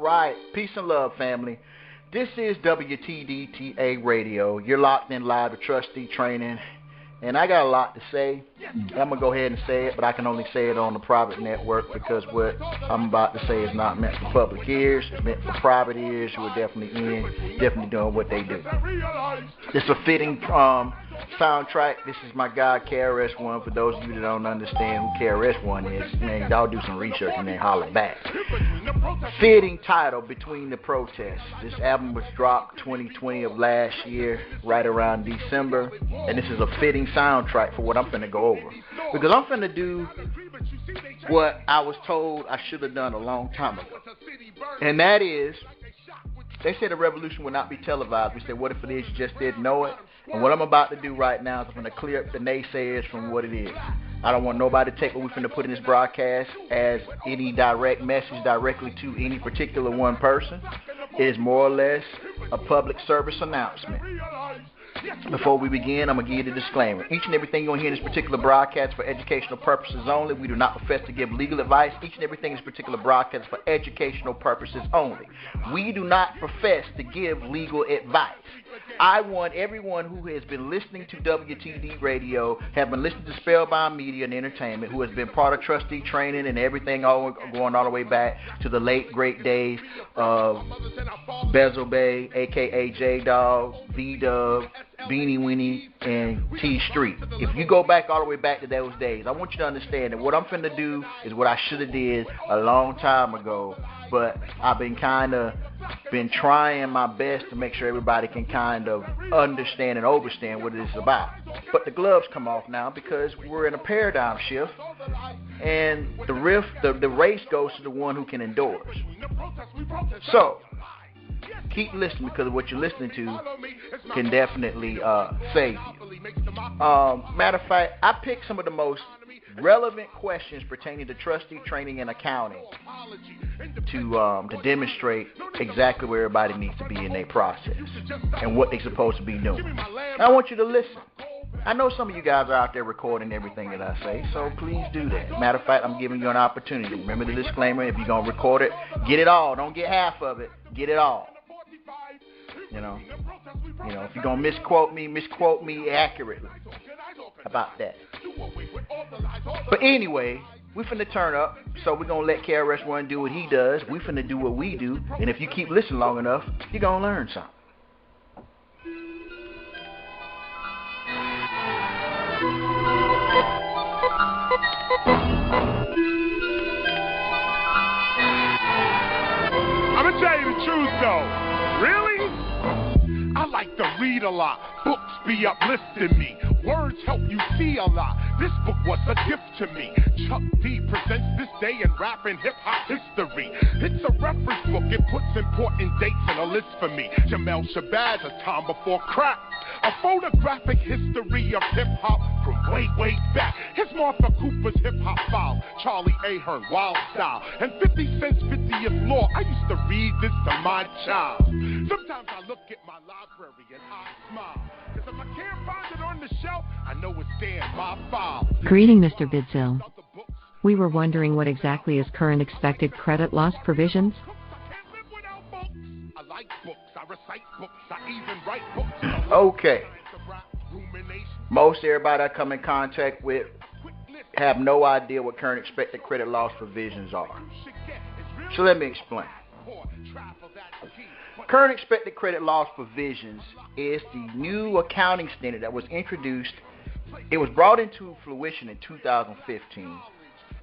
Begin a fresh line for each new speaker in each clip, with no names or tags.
right. Peace and love, family. This is WTDTA Radio. You're locked in live with Trustee Training. And I got a lot to say. I'm going to go ahead and say it, but I can only say it on the private network because what I'm about to say is not meant for public ears. It's meant for private ears who are definitely doing what they do. It's a fitting soundtrack. This is my guy, KRS-One. For those of you that don't understand who KRS-One is, man, y'all do some research and then holler back. Fitting title, Between the Protests. This album was dropped 2020 of last year, right around December, and this is a fitting soundtrack for what I'm finna go over. Because I'm finna do what I was told I should have done a long time ago. And that is, they said the revolution would not be televised. We said, what if it is? You just didn't know it. And what I'm about to do right now is I'm going to clear up the naysayers from what it is. I don't want nobody to take what we're going to put in this broadcast as any direct message directly to any particular one person. It is more or less a public service announcement. Before we begin, I'm going to give you the disclaimer. Each and everything you're going to hear in this particular broadcast for educational purposes only. We do not profess to give legal advice. Each and everything in this particular broadcast is for educational purposes only. We do not profess to give legal advice. I want everyone who has been listening to WTD Radio, have been listening to Spellbound Media and Entertainment, who has been part of Trustee Training and everything going all the way back to the late, great days of Bezel Bay, a.k.a. J-Dog, V-Dub, Beanie Weenie, and T Street. If you go back all the way back to those days, I want you to understand that what I'm finna do is what I should have did a long time ago, but I've been trying my best to make sure everybody can kind of understand and overstand what it is about. But the gloves come off now because we're in a paradigm shift, and the race goes to the one who can endorse. So, keep listening because what you're listening to can definitely save you. Matter of fact, I picked some of the most relevant questions pertaining to trustee training and accounting to demonstrate exactly where everybody needs to be in their process and what they're supposed to be doing. And I want you to listen. I know some of you guys are out there recording everything that I say, so please do that. Matter of fact, I'm giving you an opportunity. Remember the disclaimer, if you're going to record it, get it all. Don't get half of it. Get it all. You know, if you're going to misquote me accurately about that. But anyway, we finna turn up, so we're going to let KRS-One do what he does. We finna do what we do, and if you keep listening long enough, you're going to learn something.
I'm going to tell you the truth, though. Really? I like to read a lot. Books be uplifting me. Words help you see a lot. This book was a gift to me. Chuck D presents this day in rap and hip-hop history. It's a reference book. It puts important dates in a list for me. Jamel Shabazz, A Time Before Crack. A photographic history of hip-hop from way, way back. Here's Martha Cooper's hip-hop file. Charlie Ahern, Wild Style. And 50 Cent's 50th Law. I used to read this to my child. Sometimes I look at my library and I smile. Because if I can't find it on the shelf, I know it's there in my file.
Greeting, Mr. Bidzil. We were wondering what exactly is current expected credit loss provisions?
I like books, I recite books, I even write books.
Okay. Most everybody I come in contact with have no idea what current expected credit loss provisions are. So let me explain. Current expected credit loss provisions is the new accounting standard that was introduced. It was brought into fruition in 2015,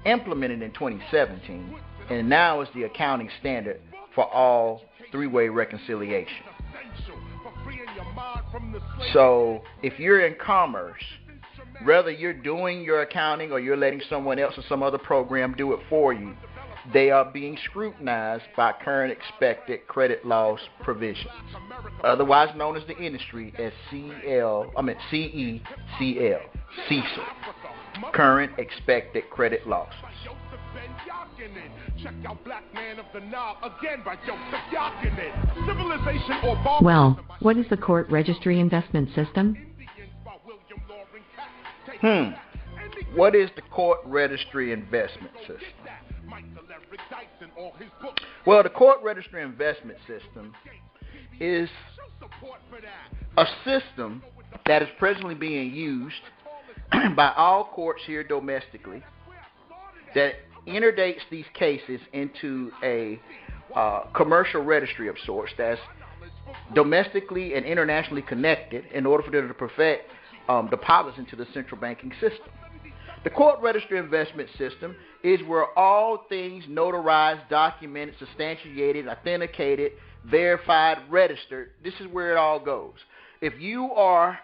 implemented in 2017, and now is the accounting standard for all three-way reconciliation. So if you're in commerce, whether you're doing your accounting or you're letting someone else or some other program do it for you, they are being scrutinized by current expected credit loss provisions, otherwise known as the industry as CECL, CECL, current expected credit losses.
Well, what is the court registry investment system?
What is the court registry investment system? Well, the court registry investment system is a system that is presently being used by all courts here domestically that interdates these cases into a commercial registry of sorts that's domestically and internationally connected in order for them to perfect deposits into the central banking system. The court registry investment system is where all things notarized, documented, substantiated, authenticated, verified, registered, this is where it all goes. If you are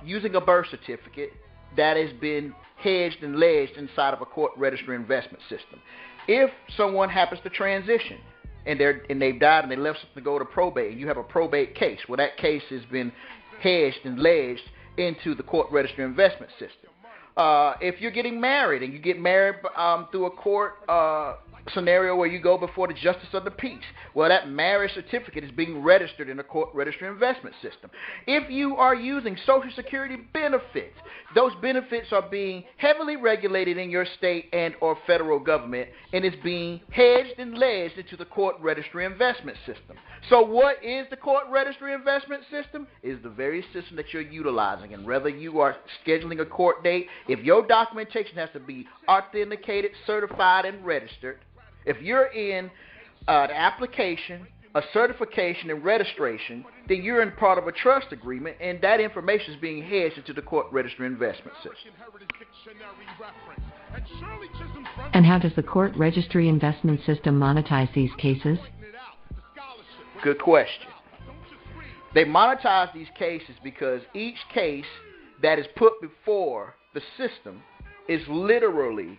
using a birth certificate that has been hedged and ledged inside of a court registry investment system, if someone happens to transition and they've died and they left something to go to probate, and you have a probate case, well, that case has been hedged and ledged into the court registry investment system. If you're getting married and you get married through a court scenario where you go before the justice of the peace, well, that marriage certificate is being registered in the court registry investment system. If you are using Social Security benefits, those benefits are being heavily regulated in your state and or federal government, and it's being hedged and ledged into the court registry investment system. So what is the court registry investment system? Is the very system that you're utilizing, and whether you are scheduling a court date, if your documentation has to be authenticated, certified, and registered, if you're in the application, a certification, and registration, then you're in part of a trust agreement, and that information is being hedged into the court registry investment system.
And how does the court registry investment system monetize these cases?
Good question. They monetize these cases because each case that is put before the system is literally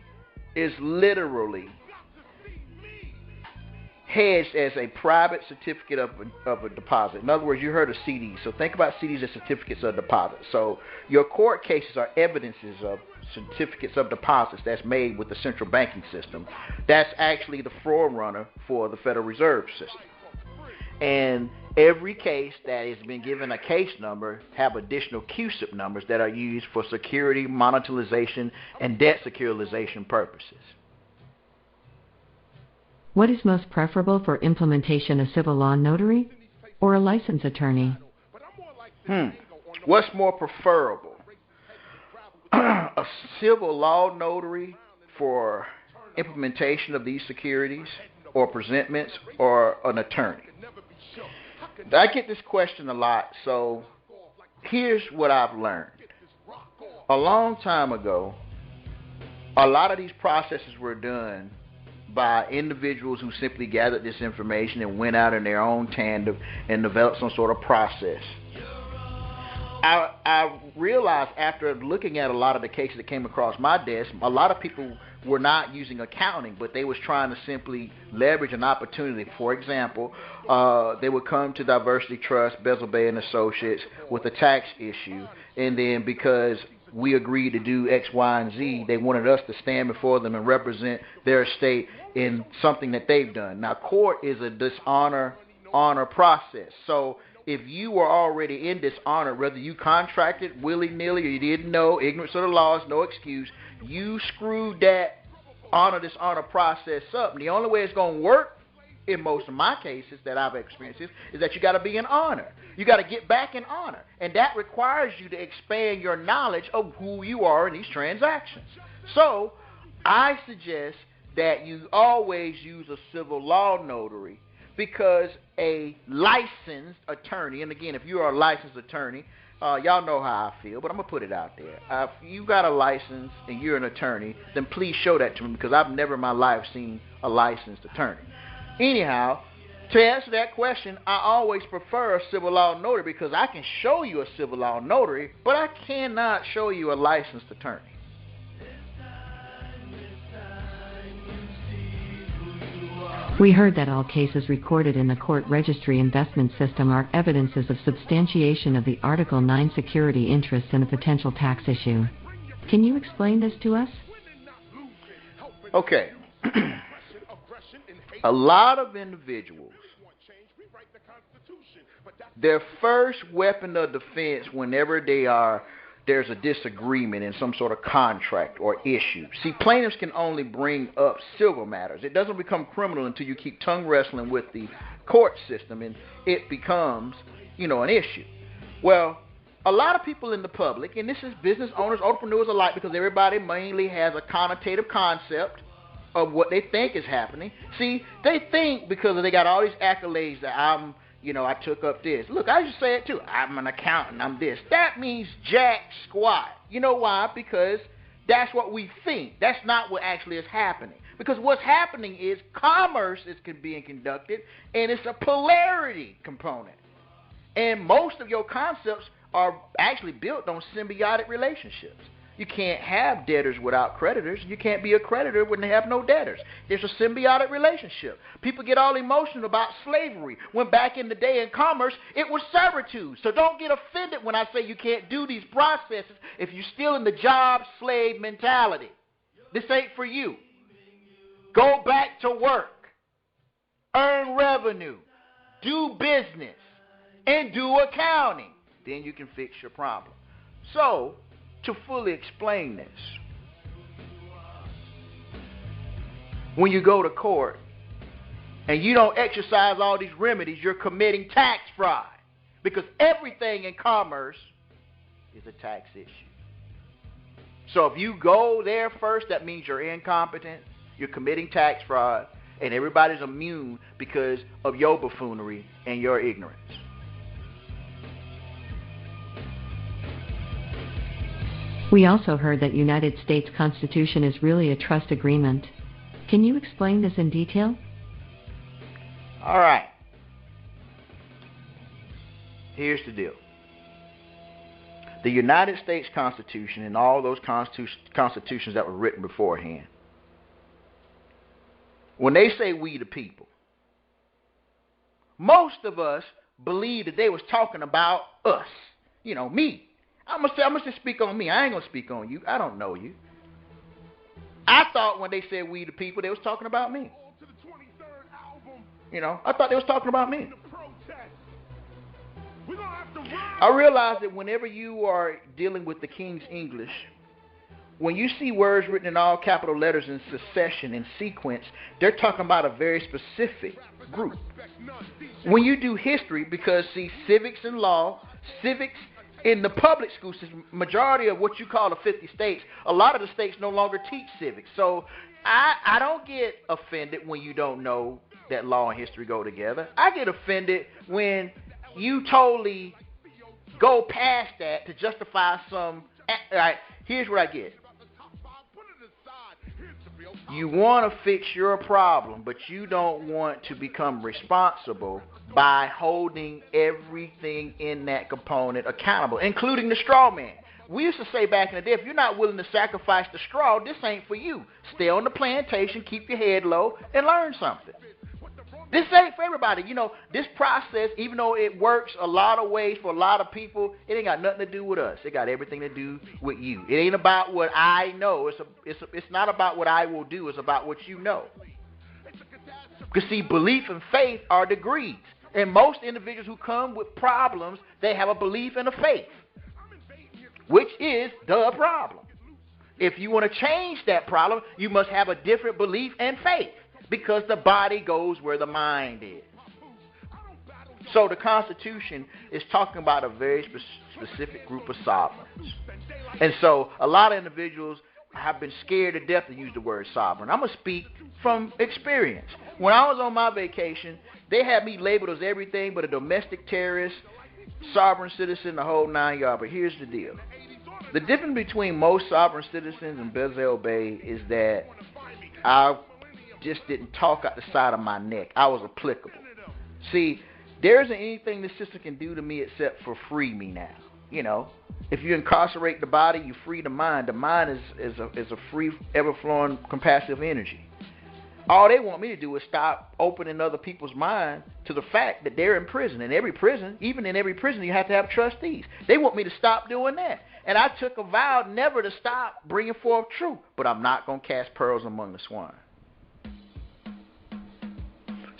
hedged as a private certificate of a deposit. In other words, you heard of CDs. So think about CDs as certificates of deposit. So your court cases are evidences of certificates of deposits that's made with the central banking system. That's actually the forerunner for the Federal Reserve System. And every case that has been given a case number have additional CUSIP numbers that are used for security, monetization, and debt securitization purposes.
What is most preferable for implementation, a civil law notary or a licensed attorney?
What's more preferable? A civil law notary for implementation of these securities or presentments, or an attorney? I get this question a lot, so here's what I've learned. A long time ago, a lot of these processes were done by individuals who simply gathered this information and went out in their own tandem and developed some sort of process. I realized after looking at a lot of the cases that came across my desk, a lot of people were not using accounting, but they was trying to simply leverage an opportunity. For example, they would come to Diversity Trust, Bezel Bay and Associates with a tax issue, and then because we agreed to do X, Y, and Z, they wanted us to stand before them and represent their estate in something that they've done. Now, court is a honor process. So if you were already in dishonor, whether you contracted willy-nilly or you didn't know, ignorance of the laws, no excuse, you screwed that dishonor process up. And the only way it's going to work in most of my cases that I've experienced is that you got to be in honor. You got to get back in honor. And that requires you to expand your knowledge of who you are in these transactions. So I suggest that you always use a civil law notary, because a licensed attorney, and again, if you are a licensed attorney, y'all know how I feel, but I'm going to put it out there. If you got a license and you're an attorney, then please show that to me, because I've never in my life seen a licensed attorney. Anyhow, to answer that question, I always prefer a civil law notary, because I can show you a civil law notary, but I cannot show you a licensed attorney.
We heard that all cases recorded in the court registry investment system are evidences of substantiation of the Article 9 security interest in a potential tax issue. Can you explain this to us?
Okay. A lot of individuals, their first weapon of defense whenever they are there's a disagreement in some sort of contract or issue. See, plaintiffs can only bring up civil matters. It doesn't become criminal until you keep tongue wrestling with the court system and it becomes, an issue. Well, a lot of people in the public, and this is business owners, entrepreneurs alike, because everybody mainly has a connotative concept of what they think is happening. See, they think because they got all these accolades that I took up this. Look, I just say it too. I'm an accountant. I'm this. That means jack squat. You know why? Because that's what we think. That's not what actually is happening. Because what's happening is commerce is being conducted, and it's a polarity component. And most of your concepts are actually built on symbiotic relationships. You can't have debtors without creditors. You can't be a creditor when they have no debtors. There's a symbiotic relationship. People get all emotional about slavery, when back in the day in commerce, it was servitude. So don't get offended when I say you can't do these processes if you're still in the job slave mentality. This ain't for you. Go back to work. Earn revenue. Do business. And do accounting. Then you can fix your problem. So, to fully explain this, when you go to court and you don't exercise all these remedies, you're committing tax fraud, because everything in commerce is a tax issue. So if you go there first, that means you're incompetent, you're committing tax fraud, and everybody's immune because of your buffoonery and your ignorance.
We also heard that United States Constitution is really a trust agreement. Can you explain this in detail?
All right. Here's the deal. The United States Constitution and all those constitutions that were written beforehand, when they say we the people, most of us believe that they was talking about us. Me. I'm gonna just speak on me. I ain't gonna speak on you. I don't know you. I thought when they said we the people, they was talking about me. I thought they was talking about me. I realize that whenever you are dealing with the King's English, when you see words written in all capital letters in succession, in sequence, they're talking about a very specific group. When you do history, because see, civics and law, civics in the public school system, majority of what you call the 50 states, a lot of the states no longer teach civics. So I don't get offended when you don't know that law and history go together. I get offended when you totally go past that to justify some. All right, here's what I get. You want to fix your problem, but you don't want to become responsible by holding everything in that component accountable, including the straw man. We used to say back in the day, if you're not willing to sacrifice the straw, this ain't for you. Stay on the plantation, keep your head low, and learn something. This ain't for everybody. This process, even though it works a lot of ways for a lot of people, it ain't got nothing to do with us. It got everything to do with you. It ain't about what I know. It's not about what I will do. It's about what you know. Because, see, belief and faith are degrees. And most individuals who come with problems, they have a belief and a faith, which is the problem. If you want to change that problem, you must have a different belief and faith, because the body goes where the mind is. So the Constitution is talking about a very specific group of sovereigns. And so a lot of individuals have been scared to death to use the word sovereign. I'm going to speak from experience. When I was on my vacation, they had me labeled as everything but a domestic terrorist, sovereign citizen, the whole 9 yards. But here's the deal. The difference between most sovereign citizens and Bezel Bay is that I just didn't talk out the side of my neck. I was applicable. See, there isn't anything the system can do to me except for free me now. If you incarcerate the body, you free the mind. The mind is a free, ever-flowing, compassive energy. All they want me to do is stop opening other people's mind to the fact that they're in prison. In every prison, even in every prison, you have to have trustees. They want me to stop doing that. And I took a vow never to stop bringing forth truth. But I'm not going to cast pearls among the swine.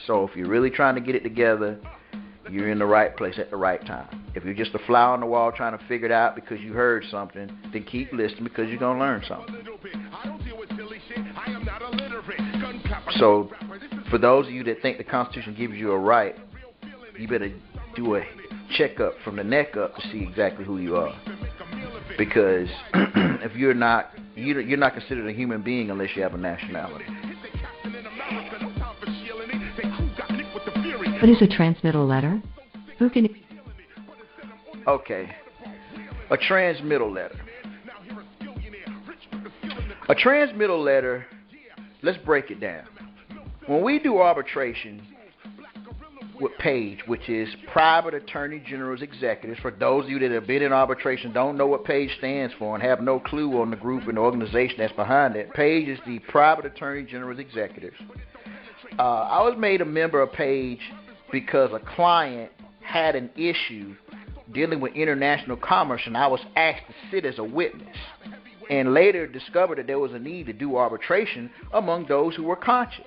So if you're really trying to get it together, you're in the right place at the right time. If you're just a fly on the wall trying to figure it out because you heard something, then keep listening because you're going to learn something. So, for those of you that think the Constitution gives you a right, you better do a checkup from the neck up to see exactly who you are. Because if you're not considered a human being unless you have a nationality.
What is a transmittal letter? Who can...
Okay. A transmittal letter. A transmittal letter, let's break it down. When we do arbitration with PAGE, which is Private Attorney General's Executives, for those of you that have been in arbitration, don't know what PAGE stands for and have no clue on the group and the organization that's behind it, PAGE is the Private Attorney General's Executives. I was made a member of PAGE because a client had an issue dealing with international commerce, and I was asked to sit as a witness, and later discovered that there was a need to do arbitration among those who were conscious.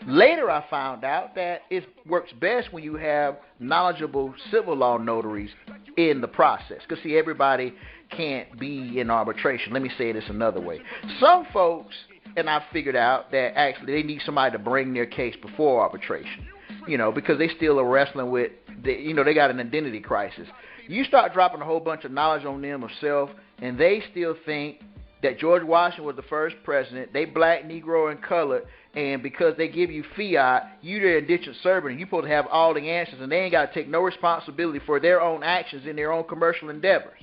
Later I found out that it works best when you have knowledgeable civil law notaries in the process. Because, see, everybody can't be in arbitration. Let me say this another way. Some folks, and I figured out that actually they need somebody to bring their case before arbitration, because they still are wrestling with, they got an identity crisis. You start dropping a whole bunch of knowledge on them of self, and they still think that George Washington was the first president, they black, Negro, and colored, and because they give you fiat, you their indentured servant, and you're supposed to have all the answers, and they ain't got to take no responsibility for their own actions in their own commercial endeavors.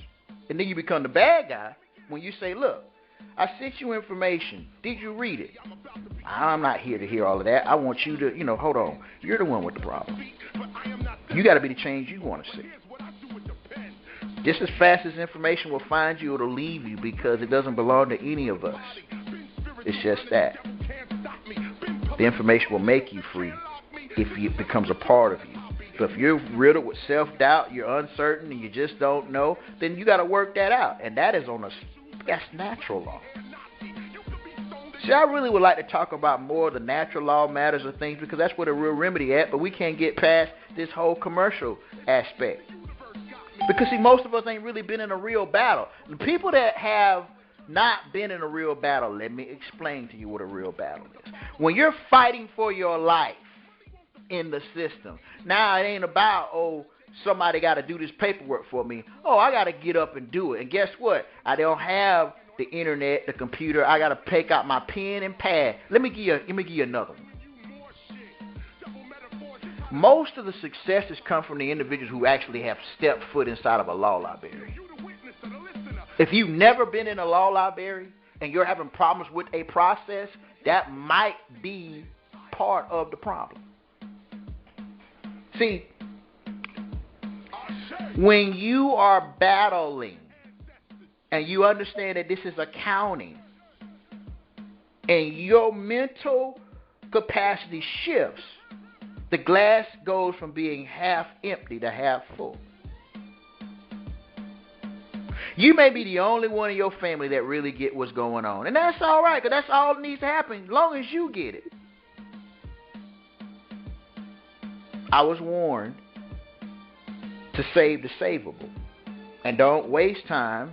And then you become the bad guy when you say, look, I sent you information. Did you read it? I'm not here to hear all of that. I want you to, hold on. You're the one with the problem. You got to be the change you want to see. Just as fast as information will find you, it'll leave you because it doesn't belong to any of us. It's just that. The information will make you free if it becomes a part of you. But if you're riddled with self-doubt, you're uncertain, and you just don't know, then you got to work that out. And that is that's natural law. See, I really would like to talk about more of the natural law matters of things because that's where the real remedy at, but we can't get past this whole commercial aspect. Because, see, most of us ain't really been in a real battle. The people that have not been in a real battle, let me explain to you what a real battle is. When you're fighting for your life in the system, now it ain't about, somebody got to do this paperwork for me. I got to get up and do it. And guess what? I don't have the internet, the computer. I got to take out my pen and pad. Let me give you another one. Most of the successes come from the individuals who actually have stepped foot inside of a law library. If you've never been in a law library and you're having problems with a process, that might be part of the problem. See, when you are battling and you understand that this is accounting and your mental capacity shifts, the glass goes from being half empty to half full. You may be the only one in your family that really get what's going on. And that's all right, because that's all that needs to happen, as long as you get it. I was warned to save the savable. And don't waste time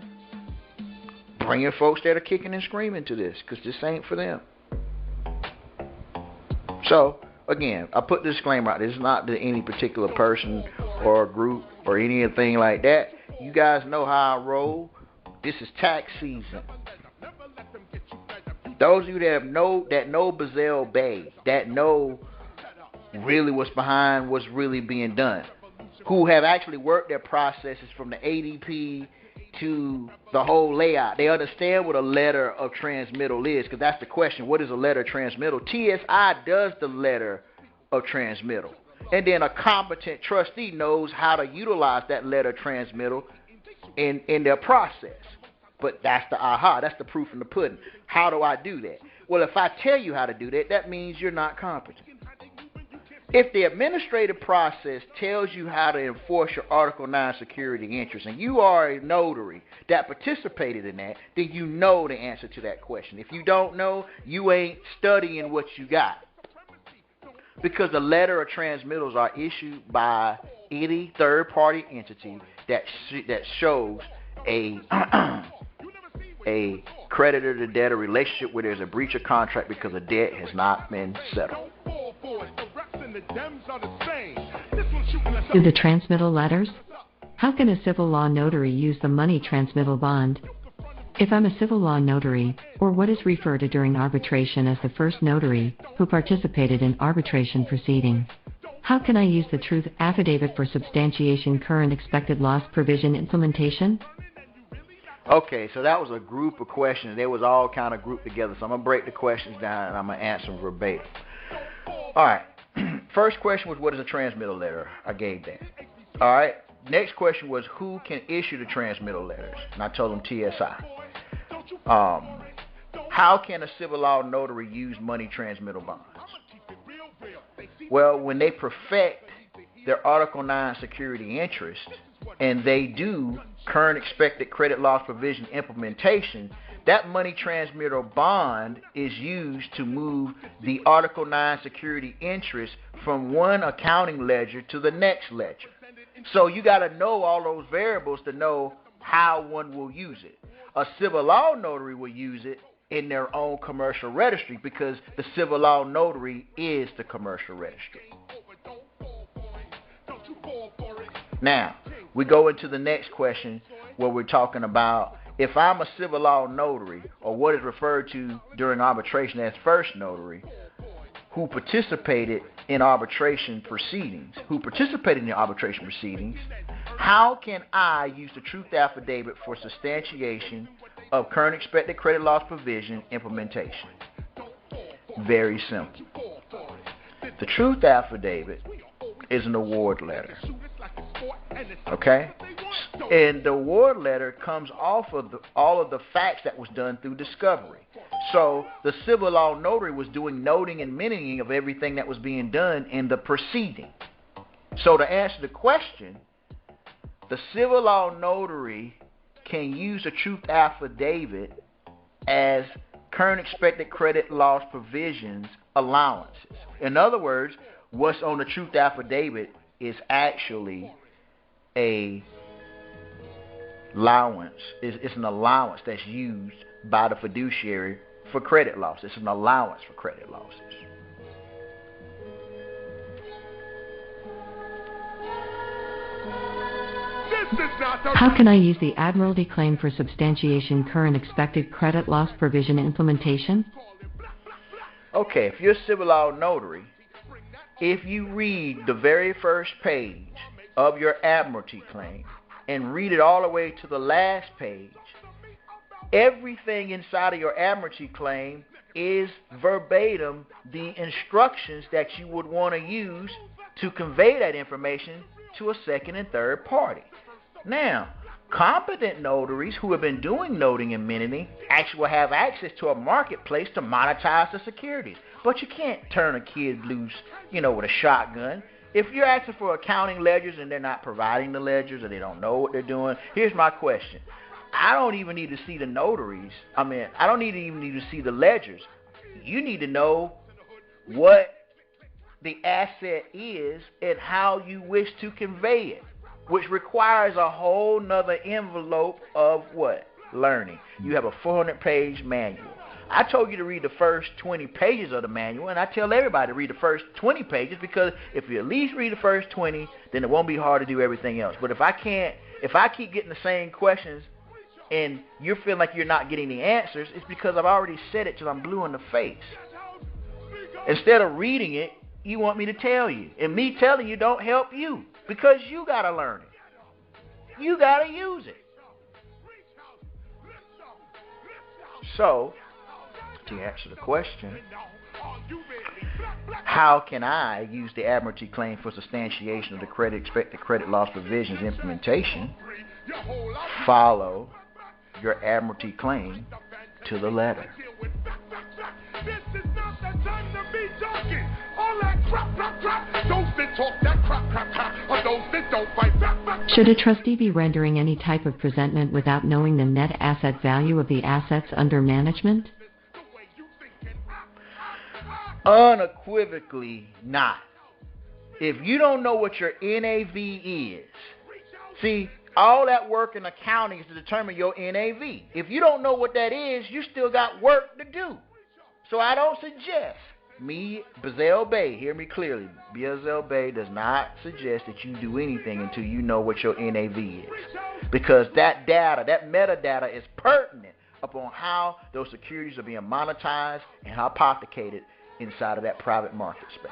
bringing folks that are kicking and screaming to this, because this ain't for them. So, again, I put the disclaimer out. This is not to any particular person or group or anything like that. You guys know how I roll. This is tax season. Those of you that know Bazell Bay, that know really what's behind what's really being done, who have actually worked their processes from the ADP to the whole layout. They understand what a letter of transmittal is, because that's the question. What is a letter of transmittal? TSI does the letter of transmittal. And then a competent trustee knows how to utilize that letter of transmittal in their process. But that's the aha. That's the proof in the pudding. How do I do that? Well, if I tell you how to do that, that means you're not competent. If the administrative process tells you how to enforce your Article 9 security interest, and you are a notary that participated in that, then you know the answer to that question. If you don't know, you ain't studying what you got. because the letter or transmittals are issued by any third-party entity that shows a a creditor to debtor relationship where there's a breach of contract because a debt has not been settled.
Do the transmittal letters? How can a civil law notary use the money transmittal bond? If I'm a civil law notary, or what is referred to during arbitration as the first notary who participated in arbitration proceedings, how can I use the truth affidavit for substantiation current expected loss provision implementation?
Okay, so that was a group of questions. They was all kind of grouped together. So I'm going to break the questions down and I'm going to answer them verbatim. All right. First question was, what is a transmittal letter? I gave that. All right. Next question was, who can issue the transmittal letters? And I told them TSI. How can a civil law notary use money transmittal bonds? Well, when they perfect their Article 9 security interest and they do current expected credit loss provision implementation, that money transmittal bond is used to move the Article 9 security interest from one accounting ledger to the next ledger. So you got to know all those variables to know how one will use it. A civil law notary will use it in their own commercial registry because the civil law notary is the commercial registry. Now, we go into the next question where we're talking about if I'm a civil law notary, or what is referred to during arbitration as first notary, who participated in arbitration proceedings, how can I use the truth affidavit for substantiation of current expected credit loss provision implementation? Very simple. The truth affidavit is an award letter. Okay? And the award letter comes off of all of the facts that was done through discovery. So the civil law notary was doing noting and minting of everything that was being done in the proceeding. So to answer the question, the civil law notary can use a truth affidavit as current expected credit loss provisions allowances. In other words, what's on the truth affidavit is actually a allowance. It's an allowance that's used by the fiduciary for credit loss. It's an allowance for credit losses.
How can I use the Admiralty claim for substantiation current expected credit loss provision implementation?
Okay, if you're a civil law notary, if you read the very first page of your Admiralty claim and read it all the way to the last page, everything inside of your Admiralty claim is verbatim the instructions that you would want to use to convey that information to a second and third party. Now, competent notaries who have been doing noting and minting actually will have access to a marketplace to monetize the securities. But you can't turn a kid loose, with a shotgun. If you're asking for accounting ledgers and they're not providing the ledgers or they don't know what they're doing, here's my question. I don't even need to see the notaries. I don't even need to see the ledgers. You need to know what the asset is and how you wish to convey it, which requires a whole nother envelope of what? Learning. You have a 400-page manual. I told you to read the first 20 pages of the manual, and I tell everybody to read the first 20 pages because if you at least read the first 20, then it won't be hard to do everything else. But if I keep getting the same questions and you're feeling like you're not getting the answers, it's because I've already said it till I'm blue in the face. Instead of reading it, you want me to tell you. And me telling you don't help you because you got to learn it. You got to use it. So, to answer the question, how can I use the Admiralty claim for substantiation of the expected credit loss provisions implementation? Follow your Admiralty claim to the letter.
Should a trustee be rendering any type of presentment without knowing the net asset value of the assets under management?
Unequivocally not. If you don't know what your NAV is, see, all that work in accounting is to determine your NAV. If you don't know what that is, you still got work to do. So I don't suggest, me, Bezel Bey, hear me clearly, Bezel Bey does not suggest that you do anything until you know what your NAV is. Because that data, that metadata is pertinent upon how those securities are being monetized and hypothecated inside of that private market space.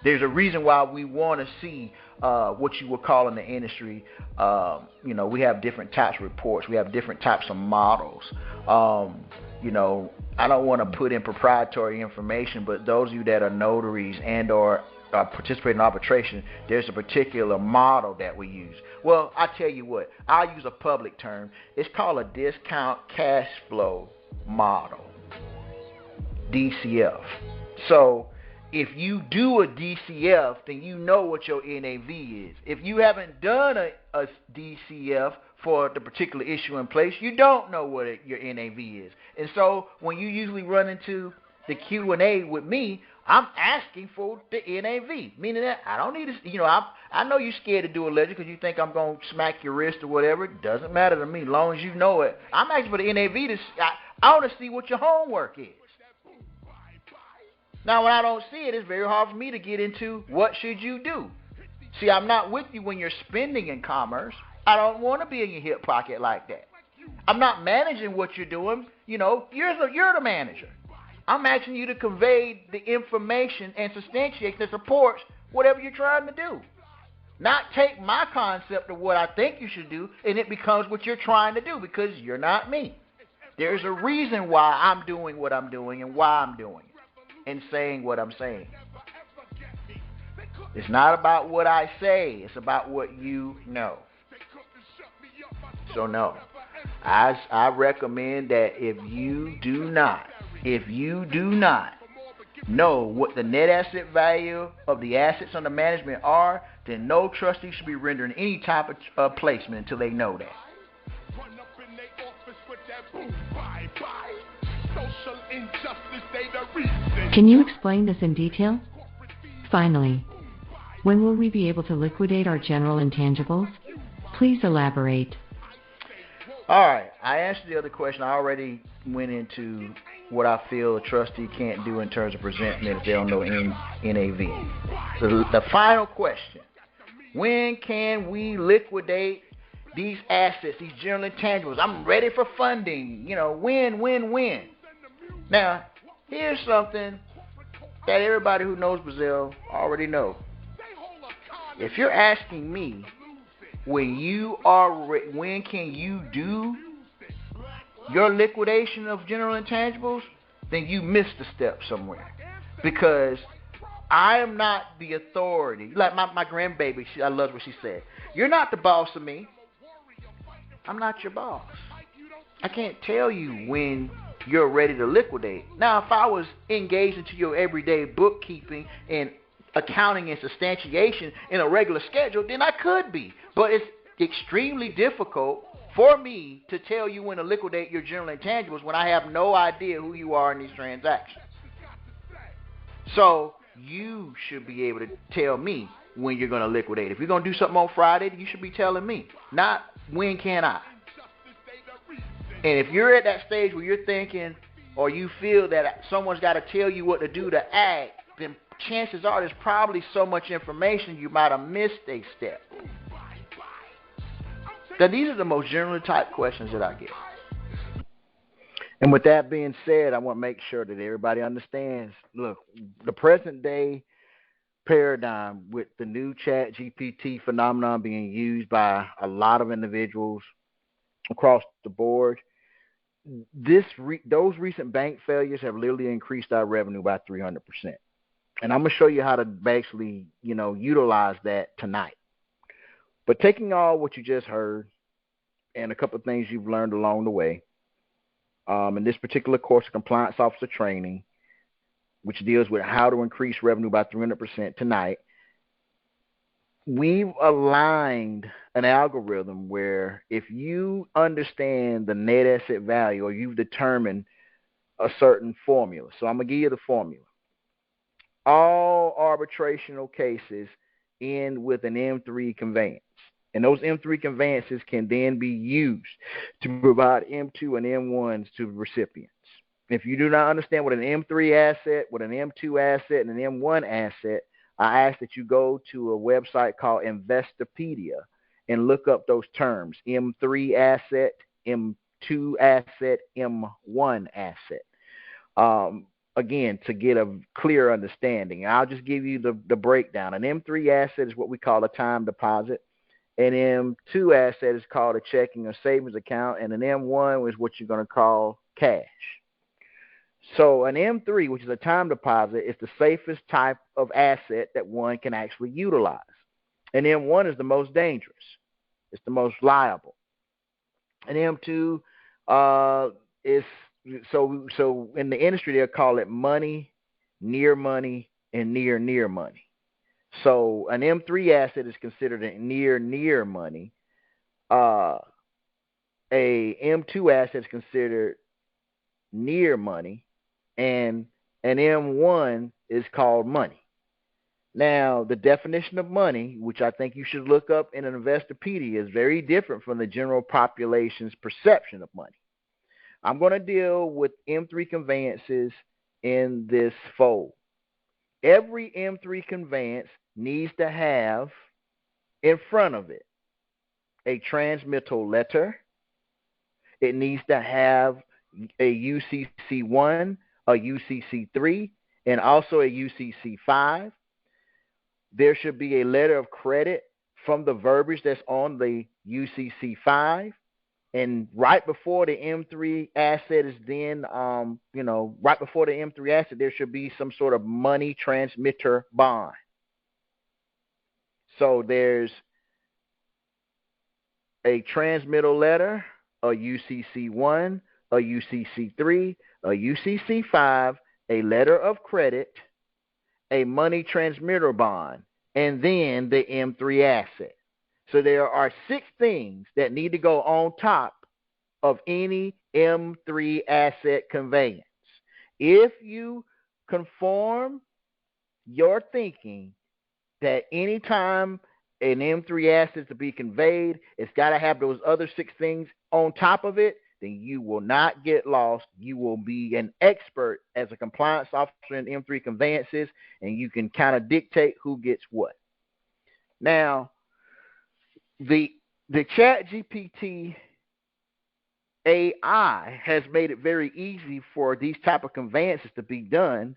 There's a reason why we want to see what you would call in the industry, we have different types of reports. We have different types of models. I don't want to put in proprietary information, but those of you that are notaries and or participate in arbitration, there's a particular model that we use. Well, I tell you what, I'll use a public term. It's called a discount cash flow model, DCF. So if you do a DCF, then you know what your NAV is. If you haven't done a DCF for the particular issue in place, you don't know what your NAV is. And so when you usually run into the Q&A with me, I'm asking for the NAV, meaning that I don't need to, I know you're scared to do a ledger because you think I'm going to smack your wrist or whatever. It doesn't matter to me as long as you know it. I'm asking for the NAV. I want to see what your homework is. Now, when I don't see it, it's very hard for me to get into what should you do. See, I'm not with you when you're spending in commerce. I don't want to be in your hip pocket like that. I'm not managing what you're doing. You're the manager. I'm asking you to convey the information and substantiate that supports whatever you're trying to do. Not take my concept of what I think you should do and it becomes what you're trying to do because you're not me. There's a reason why I'm doing what I'm doing and why I'm doing it and saying what I'm saying. It's not about what I say. It's about what you know. So no, I recommend that if you do not know what the net asset value of the assets under management are, then no trustee should be rendering any type of placement until they know that.
Can you explain this in detail? Finally, when will we be able to liquidate our general intangibles? Please elaborate.
All right, I answered the other question. I already went into what I feel a trustee can't do in terms of presentment if they don't know NAV. The final question, when can we liquidate these assets, these general intangibles? I'm ready for funding. When? Now, here's something that everybody who knows Brazil already knows. If you're asking me, when can you do your liquidation of general intangibles, then you missed a step somewhere. Because I am not the authority. Like my grandbaby, I love what she said. You're not the boss of me. I'm not your boss. I can't tell you when you're ready to liquidate. Now, if I was engaged into your everyday bookkeeping and accounting and substantiation in a regular schedule, then I could be. But it's extremely difficult for me to tell you when to liquidate your general intangibles when I have no idea who you are in these transactions. So you should be able to tell me when you're going to liquidate. If you're going to do something on Friday, you should be telling me, not when can I. And if you're at that stage where you're thinking or you feel that someone's got to tell you what to do to act, then chances are there's probably so much information you might have missed a step. Now, these are the most general type questions that I get. And with that being said, I want to make sure that everybody understands, look, the present day paradigm with the new ChatGPT phenomenon being used by a lot of individuals across the board, those recent bank failures have literally increased our revenue by 300%. And I'm going to show you how to basically, utilize that tonight. But taking all what you just heard and a couple of things you've learned along the way, in this particular course of compliance officer training, which deals with how to increase revenue by 300% tonight, we've aligned an algorithm where if you understand the net asset value or you've determined a certain formula. So I'm going to give you the formula. all arbitrational cases end with an M3 conveyance. And those M3 conveyances can then be used to provide M2 and M1s to recipients. If you do not understand what an M3 asset, what an M2 asset, and an M1 asset, I ask that you go to a website called Investopedia and look up those terms: M3 asset, M2 asset, M1 asset. Again, to get a clear understanding. I'll just give you the breakdown. An M3 asset is what we call a time deposit. An M2 asset is called a checking or savings account, and an M1 is what you're going to call cash. So an M3, which is a time deposit, is the safest type of asset that one can actually utilize. An M1 is the most dangerous. It's the most liable. An M2 is so in the industry they'll call it money, near money, and near money. So an M3 asset is considered a near money. A M2 asset is considered near money, and an M1 is called money. Now, the definition of money, which I think you should look up in an Investopedia, is very different from the general population's perception of money. I'm going to deal with M3 conveyances in this fold. Every M3 conveyance needs to have in front of it a transmittal letter. It needs to have a UCC1, a UCC3, and also a UCC5. There should be a letter of credit from the verbiage that's on the UCC5. And right before the M3 asset is then, right before the M3 asset, there should be some sort of money transmitter bond. So there's a transmittal letter, a UCC1, a UCC3, a UCC5, a letter of credit, a money transmitter bond, and then the M3 asset. So there are 6 things that need to go on top of any M3 asset conveyance. If you conform your thinking that anytime an M3 asset is to be conveyed, it's got to have those other 6 things on top of it, then you will not get lost. You will be an expert as a compliance officer in M3 conveyances, and you can kind of dictate who gets what. Now, the ChatGPT AI has made it very easy for these type of conveyances to be done,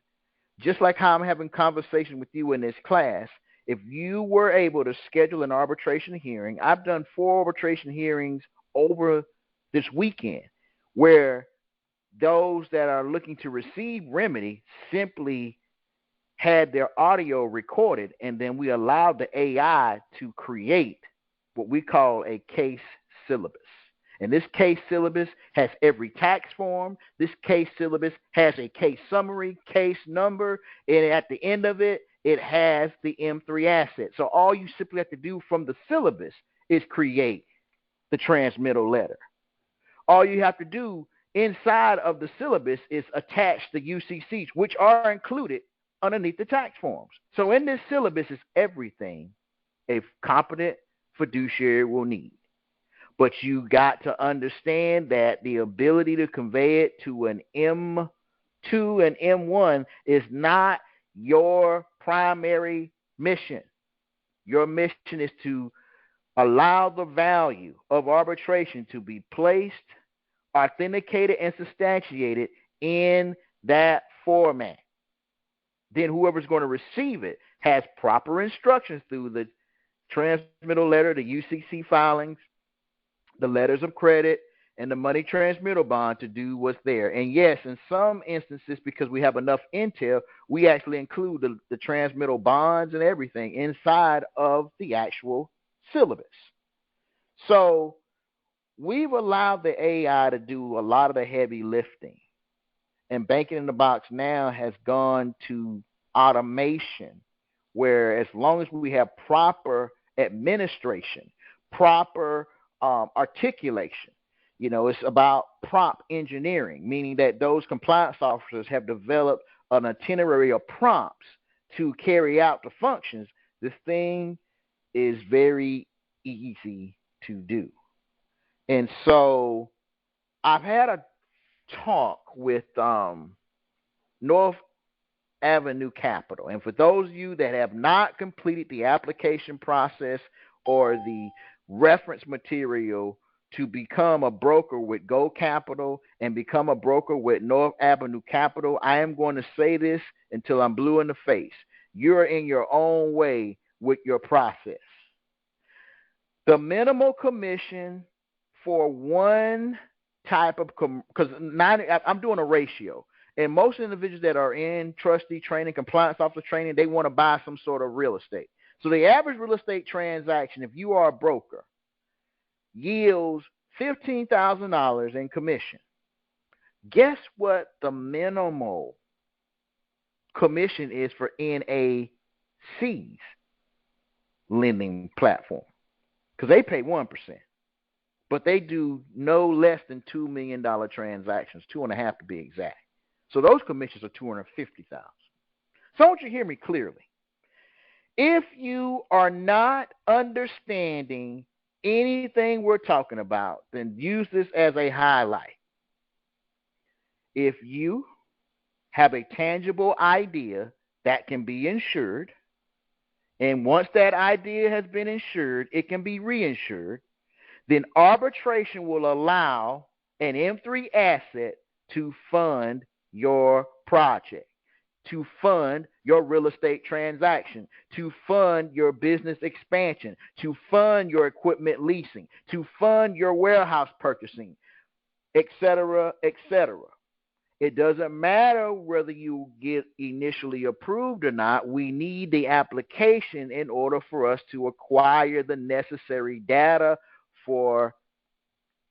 just like how I'm having conversation with you in this class. If you were able to schedule an arbitration hearing, I've done 4 arbitration hearings over this weekend where those that are looking to receive remedy simply had their audio recorded, and then we allowed the AI to create what we call a case syllabus. And this case syllabus has every tax form. This case syllabus has a case summary, case number, and at the end of it, it has the M3 asset. So all you simply have to do from the syllabus is create the transmittal letter. All you have to do inside of the syllabus is attach the UCCs, which are included underneath the tax forms. So in this syllabus is everything a competent fiduciary will need. But you got to understand that the ability to convey it to an M2 and M1 is not your primary mission. Your mission is to allow the value of arbitration to be placed, authenticated, and substantiated in that format. Then whoever's going to receive it has proper instructions through the transmittal letter, the UCC filings, the letters of credit, and the money transmittal bond to do what's there. And yes, in some instances, because we have enough intel, we actually include the transmittal bonds and everything inside of the actual syllabus. So we've allowed the AI to do a lot of the heavy lifting. And Banking in the Box now has gone to automation, where as long as we have proper administration, proper articulation, it's about prompt engineering, meaning that those compliance officers have developed an itinerary of prompts to carry out the functions, this thing is very easy to do. And so I've had a talk with North Avenue Capital. And for those of you that have not completed the application process or the reference material to become a broker with Go Capital and become a broker with North Avenue Capital, I am going to say this until I'm blue in the face. You're in your own way with your process. The minimal commission for one type of, because I'm doing a ratio, and most individuals that are in trustee training, compliance officer training, they want to buy some sort of real estate. So the average real estate transaction, if you are a broker, yields $15,000 in commission. Guess what the minimal commission is for NAC's lending platform? Because they pay 1%, but they do no less than $2 million transactions, 2.5 to be exact. So those commissions are $250,000. So I want you to hear me clearly. If you are not understanding anything we're talking about, then use this as a highlight. If you have a tangible idea that can be insured, and once that idea has been insured, it can be reinsured, then arbitration will allow an M3 asset to fund your project, to fund your real estate transaction, to fund your business expansion, to fund your equipment leasing, to fund your warehouse purchasing, etc., etc. It doesn't matter whether you get initially approved or not. We need the application in order for us to acquire the necessary data for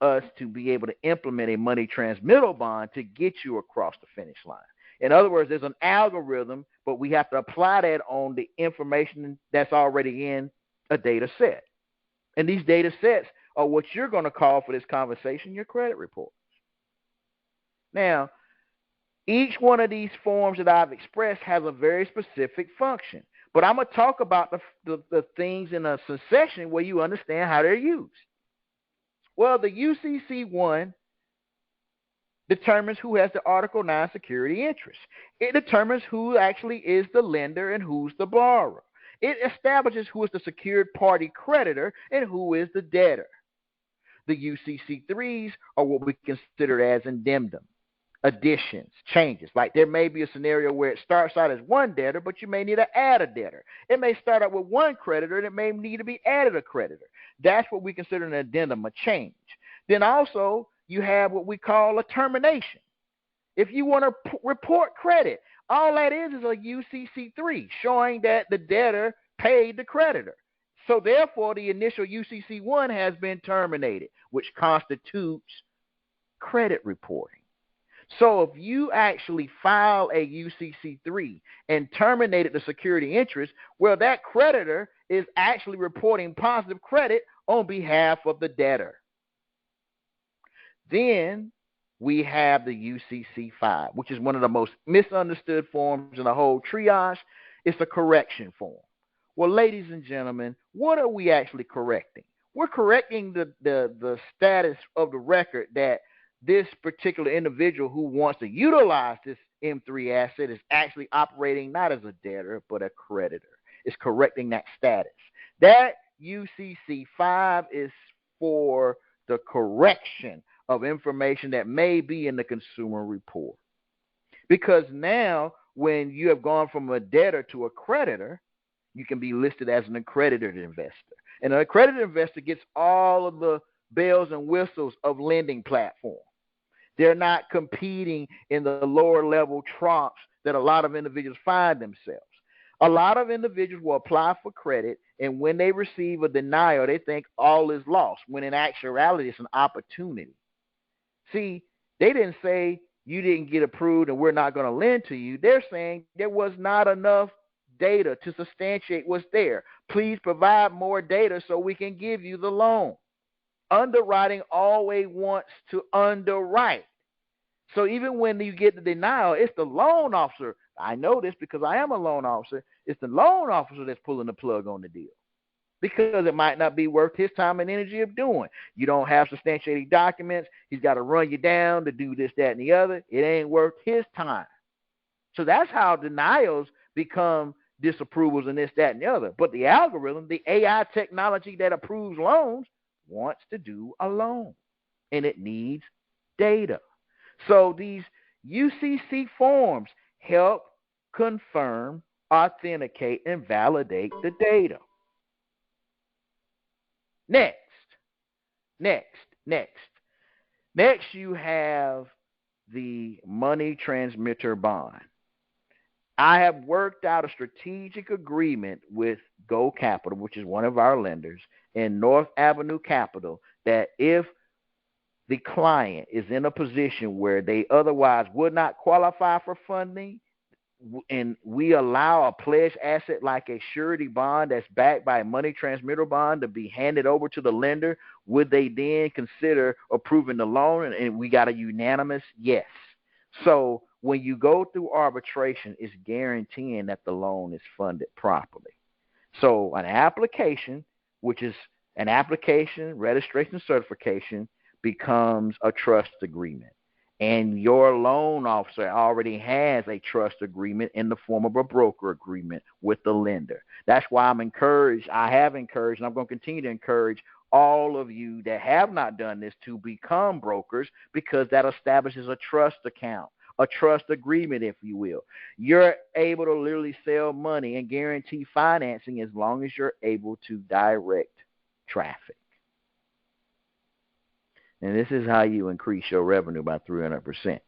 us to be able to implement a money transmittal bond to get you across the finish line. In other words, there's an algorithm, but we have to apply that on the information that's already in a data set. And these data sets are what you're going to call for this conversation your credit report. Now, each one of these forms that I've expressed has a very specific function. But I'm going to talk about the things in a succession where you understand how they're used. Well, the UCC1 determines who has the Article 9 security interest. It determines who actually is the lender and who's the borrower. It establishes who is the secured party creditor and who is the debtor. The UCC3s are what we consider as addendum, additions, changes. Like there may be a scenario where it starts out as one debtor, but you may need to add a debtor. It may start out with one creditor, and it may need to be added a creditor. That's what we consider an addendum, a change. Then also, you have what we call a termination. If you want to report credit, all that is a UCC3 showing that the debtor paid the creditor. So therefore, the initial UCC1 has been terminated, which constitutes credit reporting. So if you actually file a UCC3 and terminated the security interest, well, that creditor is actually reporting positive credit on behalf of the debtor. Then we have the UCC5, which is one of the most misunderstood forms in the whole triage. It's a correction form. Well, ladies and gentlemen, what are we actually correcting? We're correcting the status of the record that this particular individual who wants to utilize this M3 asset is actually operating not as a debtor, but a creditor. It's correcting that status. That UCC5 is for the correction of information that may be in the consumer report. Because now, when you have gone from a debtor to a creditor, you can be listed as an accredited investor. And an accredited investor gets all of the bells and whistles of lending platform. They're not competing in the lower level trumps that a lot of individuals find themselves. A lot of individuals will apply for credit, and when they receive a denial, they think all is lost, when in actuality, it's an opportunity. See, they didn't say you didn't get approved and we're not going to lend to you. They're saying there was not enough data to substantiate what's there. Please provide more data so we can give you the loan. Underwriting always wants to underwrite. So even when you get the denial, it's the loan officer. I know this because I am a loan officer. It's the loan officer that's pulling the plug on the deal because it might not be worth his time and energy of doing. You don't have substantiating documents. He's got to run you down to do this, that, and the other. It ain't worth his time. So that's how denials become disapprovals and this, that, and the other. But the algorithm, the AI technology that approves loans, wants to do a loan, and it needs data. So these UCC forms help confirm, authenticate, and validate the data. Next, you have the money transmitter bond. I have worked out a strategic agreement with Go Capital, which is one of our lenders, and North Avenue Capital, that if the client is in a position where they otherwise would not qualify for funding, and we allow a pledged asset like a surety bond that's backed by a money transmitter bond to be handed over to the lender, would they then consider approving the loan? And we got a unanimous yes. So when you go through arbitration, it's guaranteeing that the loan is funded properly. So an application, which is an application, registration, certification, becomes a trust agreement. And your loan officer already has a trust agreement in the form of a broker agreement with the lender. That's why I have encouraged, and I'm going to continue to encourage all of you that have not done this to become brokers, because that establishes a trust account, a trust agreement, if you will. You're able to literally sell money and guarantee financing as long as you're able to direct traffic. And this is how you increase your revenue by 300%.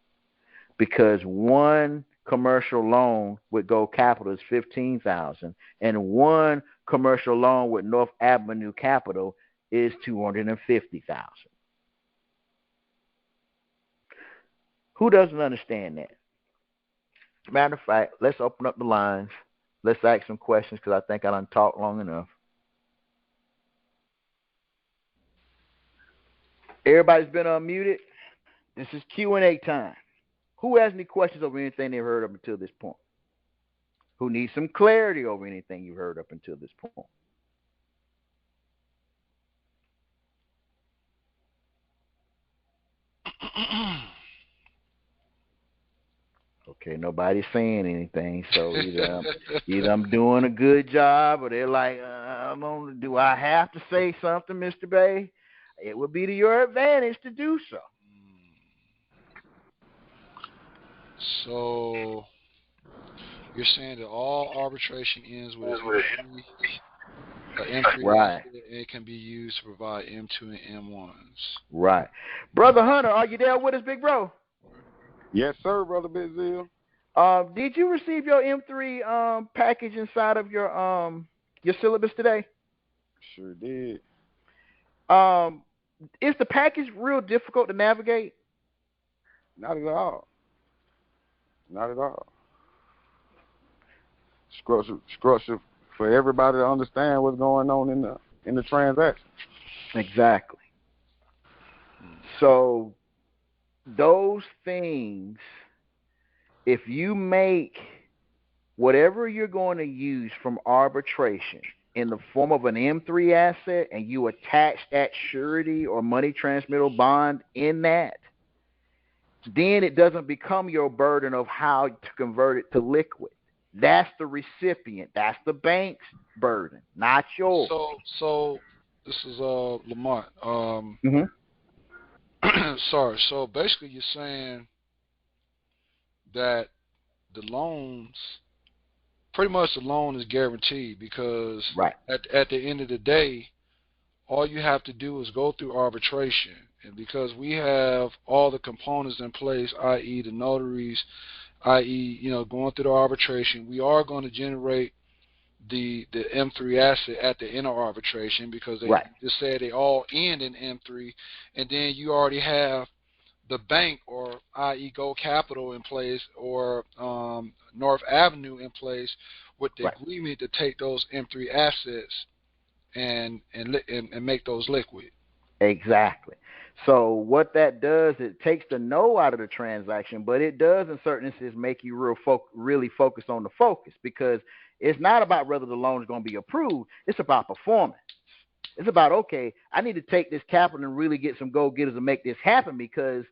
Because one commercial loan with Go Capital is $15,000, and one commercial loan with North Avenue Capital is $250,000. Who doesn't understand that? Matter of fact, let's open up the lines. Let's ask some questions, because I think I done talked long enough. Everybody's been unmuted. This is Q&A time. Who has any questions over anything they've heard up until this point? Who needs some clarity over anything you've heard up until this point? Okay, nobody's saying anything, so either I'm doing a good job, or they're like, do I have to say something, Mr. Bay? It would be to your advantage to do so.
So you're saying that all arbitration ends with an M3,
right?
It can be used to provide M2 and M1s.
Right. Brother Hunter, are you there with us, big bro?
Yes, sir, Brother Bizzle.
Did you receive your M3 package inside of your syllabus today?
Sure did.
Is the package real difficult to navigate?
Not at all. Not at all. Structure for everybody to understand what's going on in the transaction.
Exactly. So those things, if you make whatever you're going to use from arbitration in the form of an M3 asset, and you attach that surety or money transmittal bond in that, then it doesn't become your burden of how to convert it to liquid. That's the recipient. That's the bank's burden, not yours.
So this is Lamont. Sorry. So basically, you're saying that the loans, pretty much the loan is guaranteed, because
right.
at the end of the day, all you have to do is go through arbitration. And because we have all the components in place, i.e. the notaries, i.e. going through the arbitration, we are going to generate the M3 asset at the end of arbitration, because they just said they all end in M3, and then you already have the bank, or i.e. Go Capital in place, or North Avenue in place with the agreement to take those M3 assets and make those liquid.
Exactly. So what that does, it takes the no out of the transaction, but it does in certain instances make you really focus on the focus, because it's not about whether the loan is going to be approved. It's about performance. It's about, okay, I need to take this capital and really get some go-getters to make this happen, because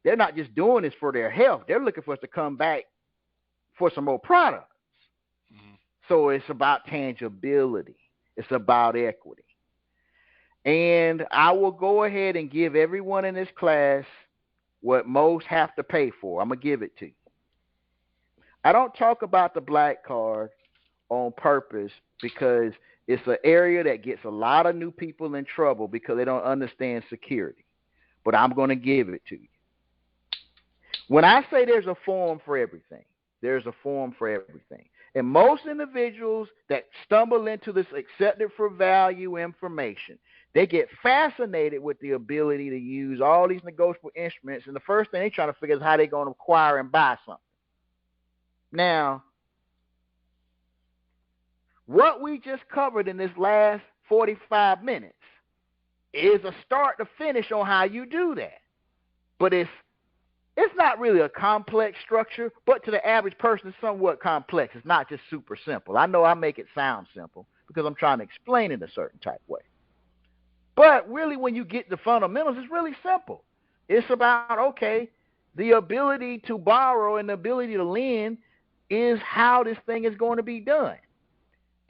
they're not just doing this for their health. They're looking for us to come back for some more products. Mm-hmm. So it's about tangibility. It's about equity. And I will go ahead and give everyone in this class what most have to pay for. I'm going to give it to you. I don't talk about the black card on purpose because it's an area that gets a lot of new people in trouble because they don't understand security. But I'm going to give it to you. When I say there's a form for everything, there's a form for everything. And most individuals that stumble into this accepted for value information, they get fascinated with the ability to use all these negotiable instruments, and the first thing they're trying to figure is how they're going to acquire and buy something. Now, what we just covered in this last 45 minutes is a start to finish on how you do that. But it's not really a complex structure, but to the average person, it's somewhat complex. It's not just super simple. I know I make it sound simple because I'm trying to explain it a certain type way. But really, when you get the fundamentals, it's really simple. It's about, okay, the ability to borrow and the ability to lend is how this thing is going to be done.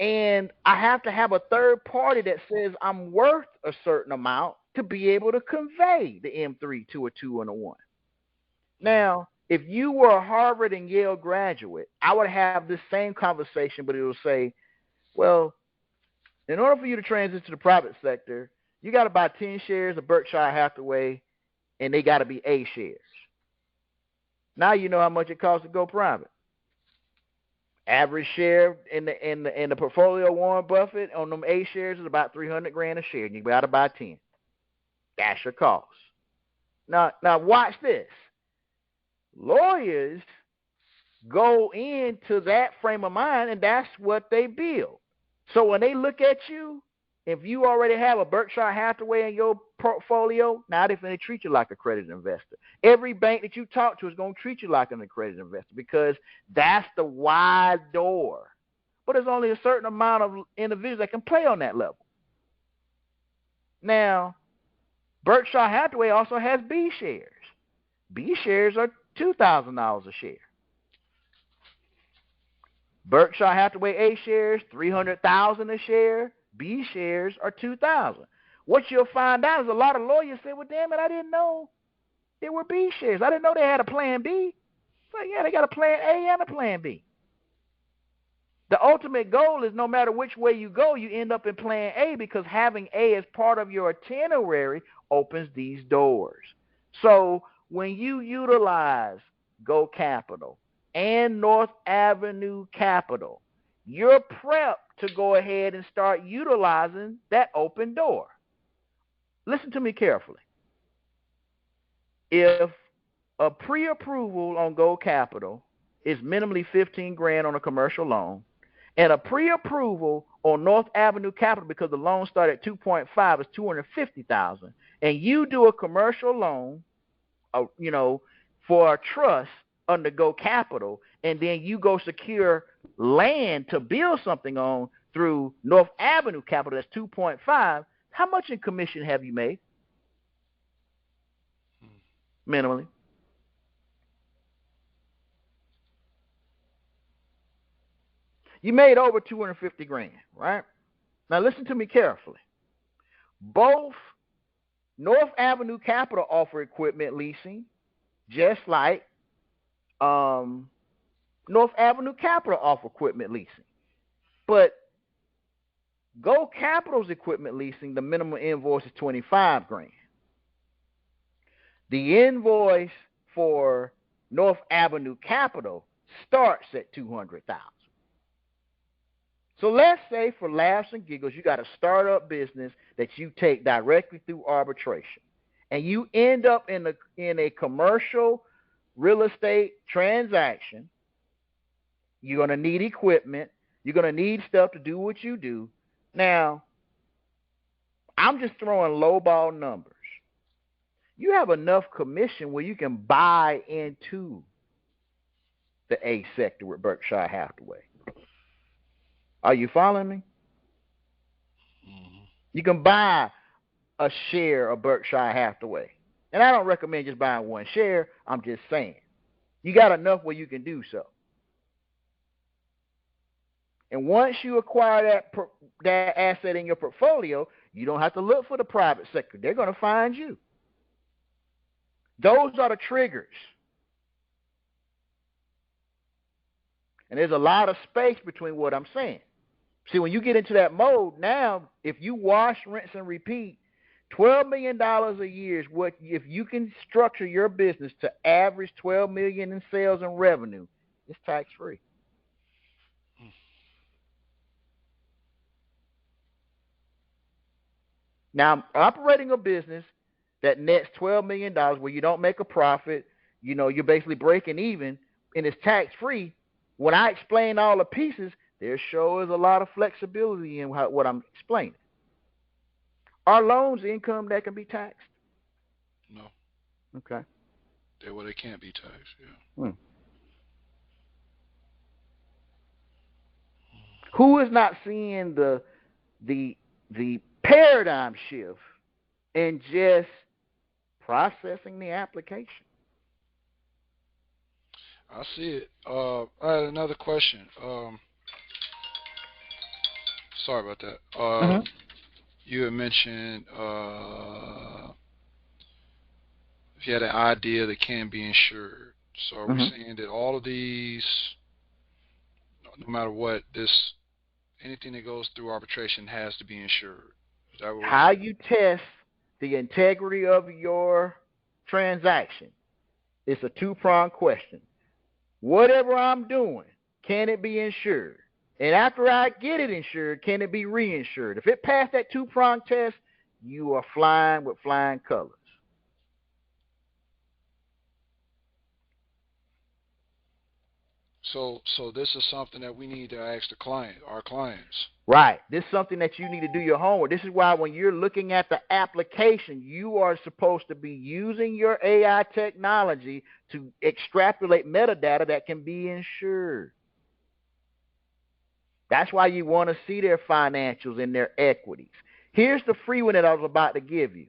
And I have to have a third party that says I'm worth a certain amount to be able to convey the M3 to a 2 and a 1. Now, if you were a Harvard and Yale graduate, I would have this same conversation, but it will say, well, in order for you to transition to the private sector, you got to buy 10 shares of Berkshire Hathaway, and they got to be A shares. Now you know how much it costs to go private. Average share in the portfolio of Warren Buffett on them A shares is about $300,000 a share, and you got to buy 10. That's your cost. Now watch this. Lawyers go into that frame of mind, and that's what they build. So when they look at you, if you already have a Berkshire Hathaway in your portfolio, now they're going to treat you like a accredited investor. Every bank that you talk to is going to treat you like an accredited investor because that's the wide door. But there's only a certain amount of individuals that can play on that level. Now, Berkshire Hathaway also has B shares. B shares are $2,000 a share. Berkshire Hathaway A shares, $300,000 a share. B shares are $2,000. What you'll find out is a lot of lawyers say, well, damn it, I didn't know there were B shares. I didn't know they had a plan B. So, yeah, they got a plan A and a plan B. The ultimate goal is no matter which way you go, you end up in plan A because having A as part of your itinerary opens these doors. So when you utilize Go Capital and North Avenue Capital, you're prepped to go ahead and start utilizing that open door. Listen to me carefully. If a pre-approval on Go Capital is minimally $15,000 on a commercial loan, and a pre-approval on North Avenue Capital because the loan started at 2.5 is $250,000, and you do a commercial loan, for a trust under Go Capital, and then you go secure land to build something on through North Avenue Capital, that's 2.5, how much in commission have you made? Minimally. You made over $250,000, right? Now listen to me carefully. Both North Avenue Capital offer equipment leasing, just like North Avenue Capital offer equipment leasing. But Go Capital's equipment leasing, the minimum invoice is $25,000. The invoice for North Avenue Capital starts at $200,000. So let's say for laughs and giggles, you got a startup business that you take directly through arbitration, and you end up in a commercial real estate transaction. You're going to need equipment. You're going to need stuff to do what you do. Now, I'm just throwing lowball numbers. you have enough commission where you can buy into the A sector with Berkshire Hathaway. Are you following me?
Mm-hmm.
You can buy a share of Berkshire Hathaway. And I don't recommend just buying one share. I'm just saying. You got enough where you can do so. And once you acquire that asset in your portfolio, you don't have to look for the private sector. They're going to find you. Those are the triggers. And there's a lot of space between what I'm saying. See, when you get into that mode, now, if you wash, rinse, and repeat, $12 million a year is what, if you can structure your business to average $12 million in sales and revenue, it's tax-free. Now, operating a business that nets $12 million where you don't make a profit, you're basically breaking even, and it's tax-free, when I explain all the pieces, there sure is a lot of flexibility in what I'm explaining. Are loans income that can be taxed?
No.
Okay.
They can't be taxed, yeah.
Who is not seeing the paradigm shift in just processing the application?
I see it. I had another question. Sorry about that. You had mentioned if you had an idea that can be insured. So are we saying that all of these, no matter what, anything that goes through arbitration has to be insured? Is that what
How you test the integrity of your transaction is a two-pronged question. Whatever I'm doing, can it be insured? And after I get it insured, can it be reinsured? If it passed that two-pronged test, you are flying with flying colors.
So this is something that we need to ask our clients.
Right. This is something that you need to do your homework. This is why when you're looking at the application, you are supposed to be using your AI technology to extrapolate metadata that can be insured. That's why you want to see their financials and their equities. Here's the free one that I was about to give you.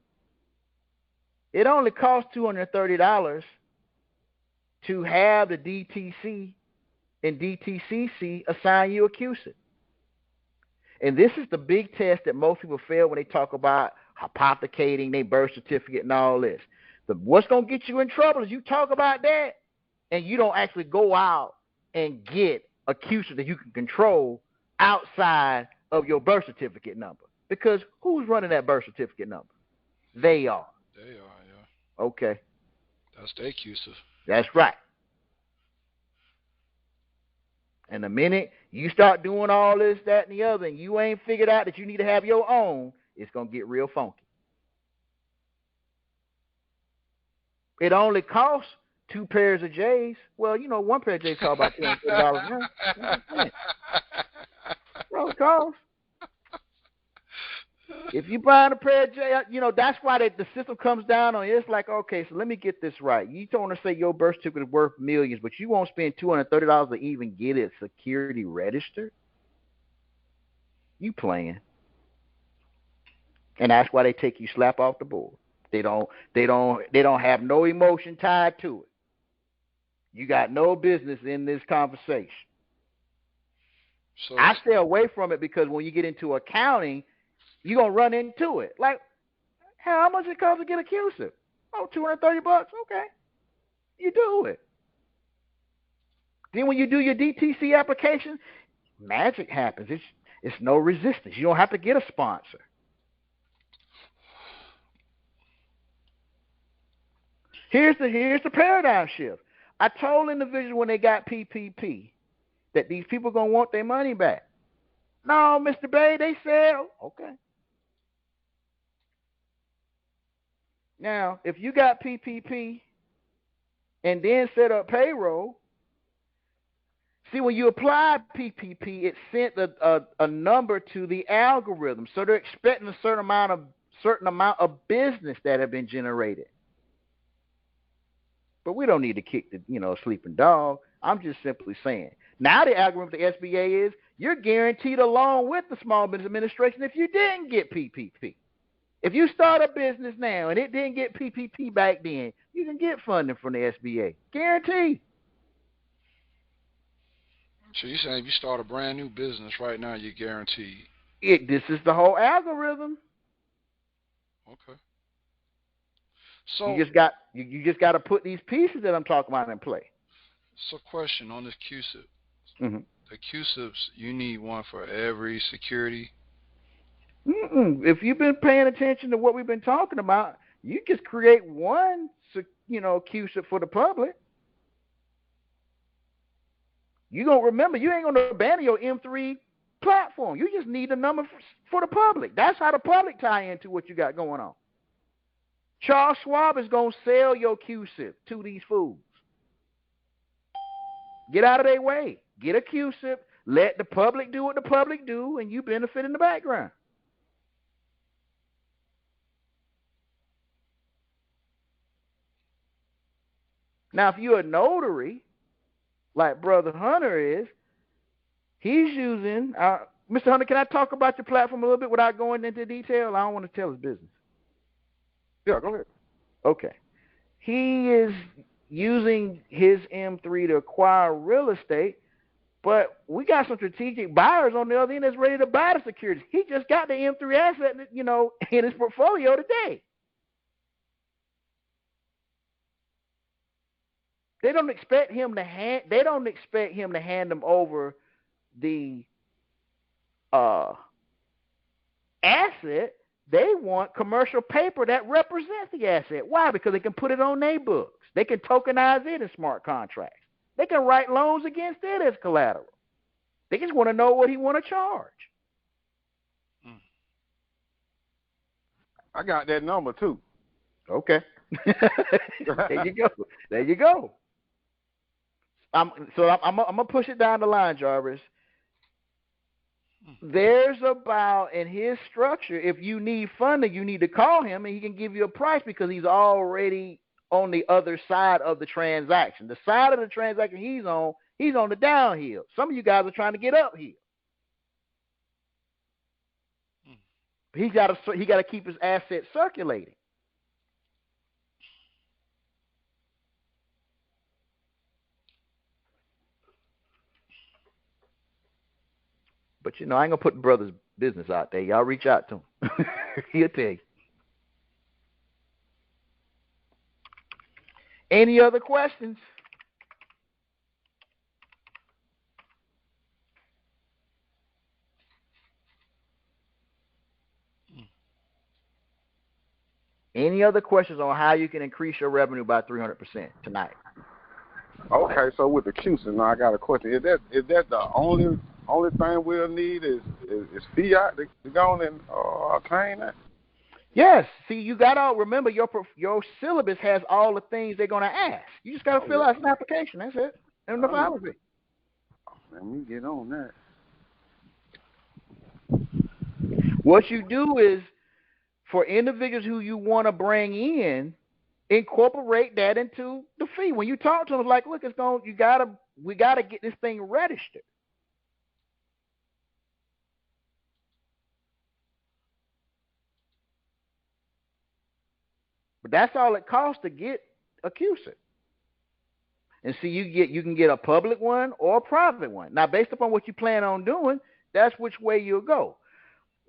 It only costs $230 to have the DTC and DTCC assign you a CUSIP. And this is the big test that most people fail when they talk about hypothecating their birth certificate and all this. What's going to get you in trouble is you talk about that and you don't actually go out and get a CUSIP that you can control outside of your birth certificate number. Because who's running that birth certificate number? They are.
They are, yeah.
Okay.
That's their CUSIP.
That's right. And the minute you start doing all this, that, and the other, and you ain't figured out that you need to have your own, it's going to get real funky. It only costs 2 pairs of J's. Well, one pair of J's costs about $250 now. Well, it costs. If you buy a pair of J's, that's why the system comes down on it. It's like, okay, so let me get this right. You don't want to say your birth certificate is worth millions, but you won't spend $230 to even get it security registered? You playing. And that's why they take you slap off the board. They don't have no emotion tied to it. You got no business in this conversation.
So
I stay away from it because when you get into accounting, you're going to run into it. Like, how much it costs to get a CUSIP? Oh, $230. Okay. You do it. Then when you do your DTC application, magic happens. It's no resistance. You don't have to get a sponsor. Here's the paradigm shift. I told individuals when they got PPP that these people are going to want their money back. No, Mr. Bay, they said, okay. Now, if you got PPP and then set up payroll, see, when you applied PPP, it sent a number to the algorithm. So they're expecting a certain amount of business that have been generated. But we don't need to kick the sleeping dog. I'm just simply saying. Now the argument with the SBA is you're guaranteed along with the Small Business Administration if you didn't get PPP. If you start a business now and it didn't get PPP back then, you can get funding from the SBA. Guaranteed.
So you're saying if you start a brand new business right now, you're guaranteed?
This is the whole algorithm.
Okay. So
you just got to put these pieces that I'm talking about in play.
So, question on this QSIP.
Mm-hmm.
The QSIPs, you need one for every security?
If you've been paying attention to what we've been talking about, you just create one, QSIP for the public. You gonna remember, you ain't gonna abandon your M3 platform. You just need a number for the public. That's how the public tie into what you got going on. Charles Schwab is gonna sell your QSIP to these fools. Get out of their way. Get a QSIP. Let the public do what the public do, and you benefit in the background. Now, if you're a notary, like Brother Hunter is, he's using, Mr. Hunter, can I talk about your platform a little bit without going into detail? I don't want to tell his business.
Yeah, go ahead.
Okay. He is using his M3 to acquire real estate, but we got some strategic buyers on the other end that's ready to buy the securities. He just got the M3 asset, in his portfolio today. They don't expect him to hand them over the asset. They want commercial paper that represents the asset. Why? Because they can put it on their books. They can tokenize it in smart contracts. They can write loans against it as collateral. They just want to know what he want to charge.
I got that number too.
Okay. There you go. There you go. I'm gonna push it down the line, Jarvis. There's about, in his structure, if you need funding, you need to call him and he can give you a price because he's already on the other side of the transaction. The side of the transaction he's on the downhill. Some of you guys are trying to get uphill. He got to keep his assets circulating. But I ain't gonna put the brother's business out there. Y'all reach out to him. He'll tell you. Any other questions? Any other questions on how you can increase your revenue by 300% tonight?
Okay, so with the QSIP, now I got a question. Is that the only thing we'll need is fiat to go on and obtain that?
Yes. See, you got to remember your syllabus has all the things they're going to ask. You just got to fill out an application. That's it. And the file fee.
Let me get on that.
What you do is, for individuals who you want to bring in, incorporate that into the fee. When you talk to them, it's like, look, we gotta get this thing registered. But that's all it costs to get a QSIP. And see, you can get a public one or a private one. Now, based upon what you plan on doing, that's which way you'll go.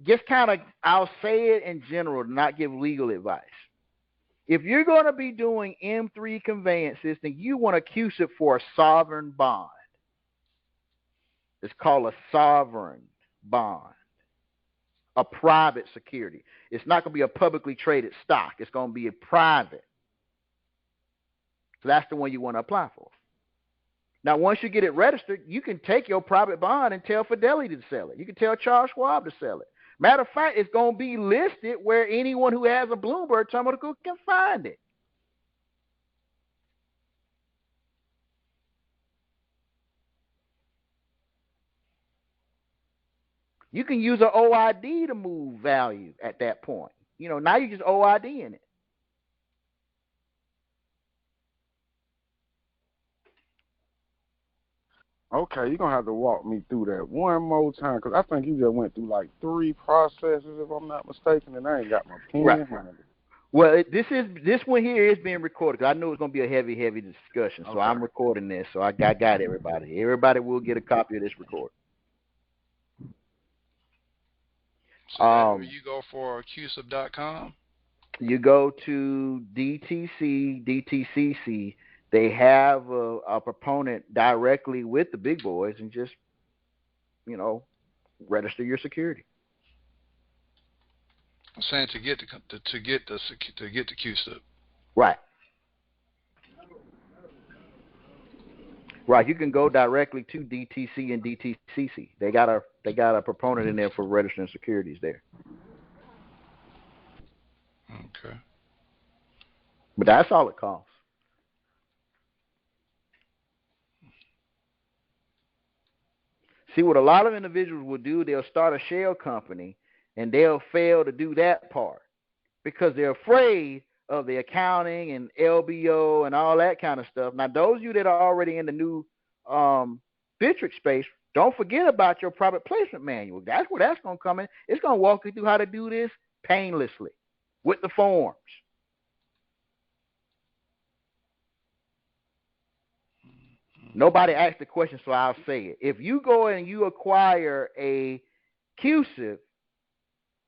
Just kind of, I'll say it in general to not give legal advice. If you're going to be doing M3 conveyances, then you want a QSIP for a sovereign bond. It's called a sovereign bond, a private security. It's not going to be a publicly traded stock. It's going to be a private. So that's the one you want to apply for. Now, once you get it registered, you can take your private bond and tell Fidelity to sell it. You can tell Charles Schwab to sell it. Matter of fact, it's going to be listed where anyone who has a Bloomberg terminal can find it. You can use an OID to move value at that point. Now you just OID in it.
Okay, you're going to have to walk me through that one more time, because I think you just went through like 3 processes, if I'm not mistaken, and I ain't got my pen handy.
Well, this one here is being recorded, because I knew it was going to be a heavy discussion, so I'm recording this, so I got everybody. Everybody will get a copy of this recording.
So where you go for CUSIP.com?
You go to DTCC. They have a proponent directly with the big boys, and just, register your security.
I'm saying to get the CUSIP.
Right. Right. You can go directly to DTC and DTCC. They got a proponent in there for registering securities there.
Okay.
But that's all it costs. See, what a lot of individuals will do, they'll start a shell company, and they'll fail to do that part because they're afraid of the accounting and LBO and all that kind of stuff. Now, those of you that are already in the new Bittrex space, don't forget about your private placement manual. That's where that's going to come in. It's going to walk you through how to do this painlessly with the forms. Nobody asked the question, so I'll say it. If you go and you acquire a CUSIP,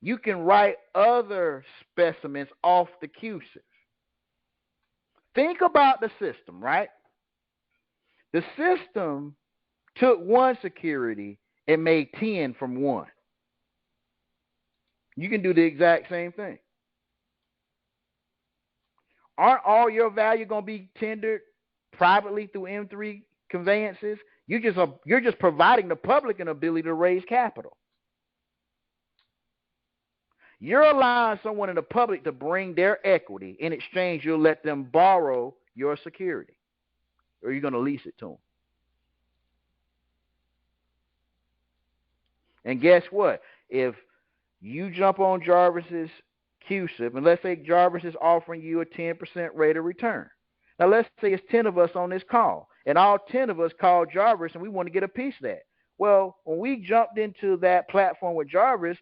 you can write other specimens off the CUSIP. Think about the system, right? The system took one security and made 10 from one. You can do the exact same thing. Aren't all your value going to be tendered privately through M3 conveyances? You're just providing the public an ability to raise capital. You're allowing someone in the public to bring their equity. In exchange, you'll let them borrow your security, or you're going to lease it to them. And guess what? If you jump on Jarvis's CUSIP, and let's say Jarvis is offering you a 10% rate of return. Now, let's say it's 10 of us on this call, and all 10 of us called Jarvis, and we want to get a piece of that. Well, when we jumped into that platform with Jarvis,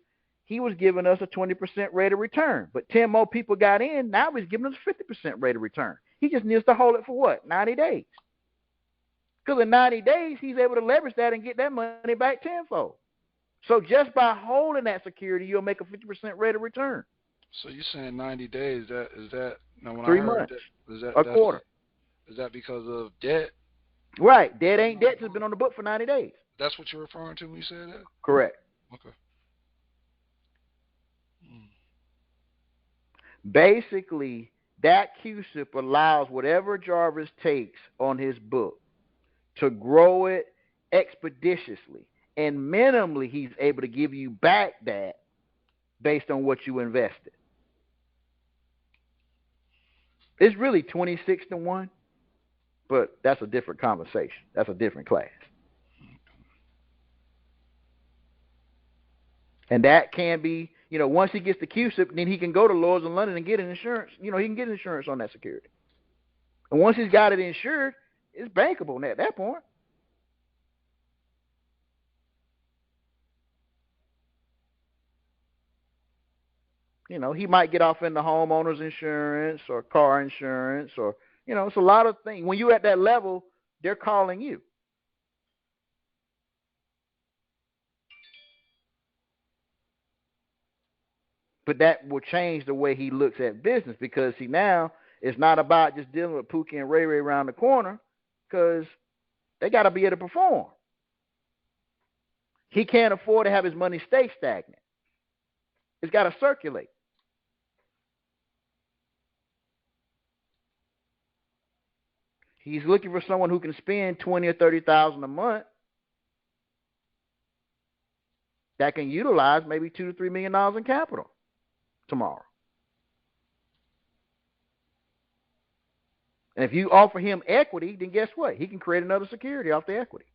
he was giving us a 20% rate of return. But 10 more people got in. Now he's giving us a 50% rate of return. He just needs to hold it for what? 90 days. Because in 90 days, he's able to leverage that and get that money back tenfold. So just by holding that security, you'll make a 50% rate of return.
So you're saying 90 days? Is that now when
3 months?
A
quarter.
Is that because of debt?
Right. Debt ain't debt. It's been on the book for 90 days.
That's what you're referring to when you say that?
Correct.
Okay.
Basically, that CUSIP allows whatever Jarvis takes on his book to grow it expeditiously. And minimally, he's able to give you back that based on what you invested. It's really 26-1, but that's a different conversation. That's a different class. And that can be, once he gets the CUSIP, then he can go to Lloyd's in London and get an insurance. He can get insurance on that security. And once he's got it insured, it's bankable at that point. He might get off into homeowner's insurance or car insurance or, it's a lot of things. When you're at that level, they're calling you. But that will change the way he looks at business because, now it's not about just dealing with Pookie and Ray Ray around the corner because they got to be able to perform. He can't afford to have his money stay stagnant. It's got to circulate. He's looking for someone who can spend $20,000 or $30,000 a month that can utilize maybe $2 to $3 million in capital tomorrow. And if you offer him equity, then guess what? He can create another security off the equity.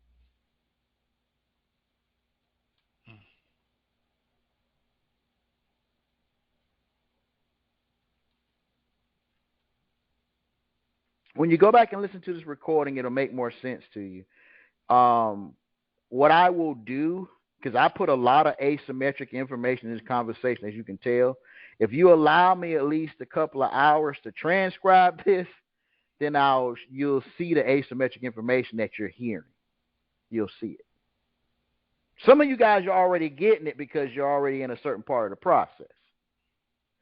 When you go back and listen to this recording, it'll make more sense to you. What I will do, because I put a lot of asymmetric information in this conversation, as you can tell. If you allow me at least a couple of hours to transcribe this, then you'll see the asymmetric information that you're hearing. You'll see it. Some of you guys are already getting it because you're already in a certain part of the process,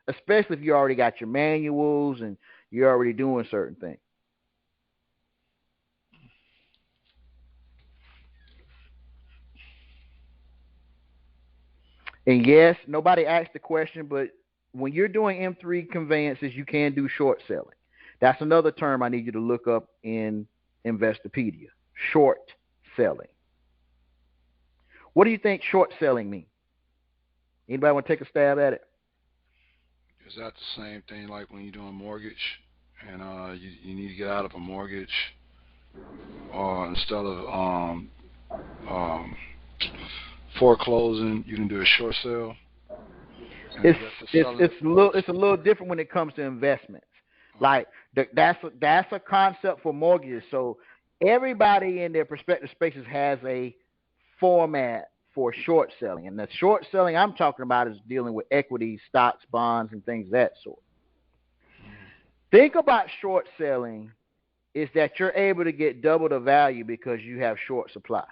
especially if you already got your manuals and you're already doing certain things. And yes, nobody asked the question, but when you're doing M3 conveyances, you can do short selling. That's another term I need you to look up in Investopedia. Short selling. What do you think short selling means? Anybody want to take a stab at it?
Is that the same thing like when you're doing mortgage and you need to get out of a mortgage, or instead of foreclosing, you can do a short sale?
It's a little different when it comes to investments. Like that's a concept for mortgages. So everybody in their prospective spaces has a format for short selling, and the short selling I'm talking about is dealing with equities, stocks, bonds, and things of that sort. Think about short selling is that you're able to get double the value because you have short supply.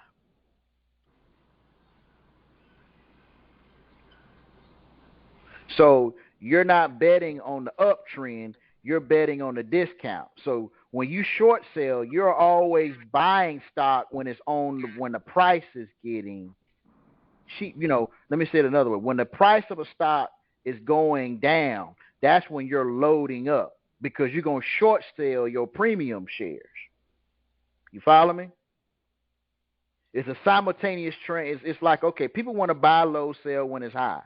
So you're not betting on the uptrend, you're betting on the discount. So when you short sell, you're always buying stock when the price is getting cheap. Let me say it another way. When the price of a stock is going down, that's when you're loading up because you're going to short sell your premium shares. You follow me? It's a simultaneous trend. It's like, okay, people want to buy low, sell when it's high.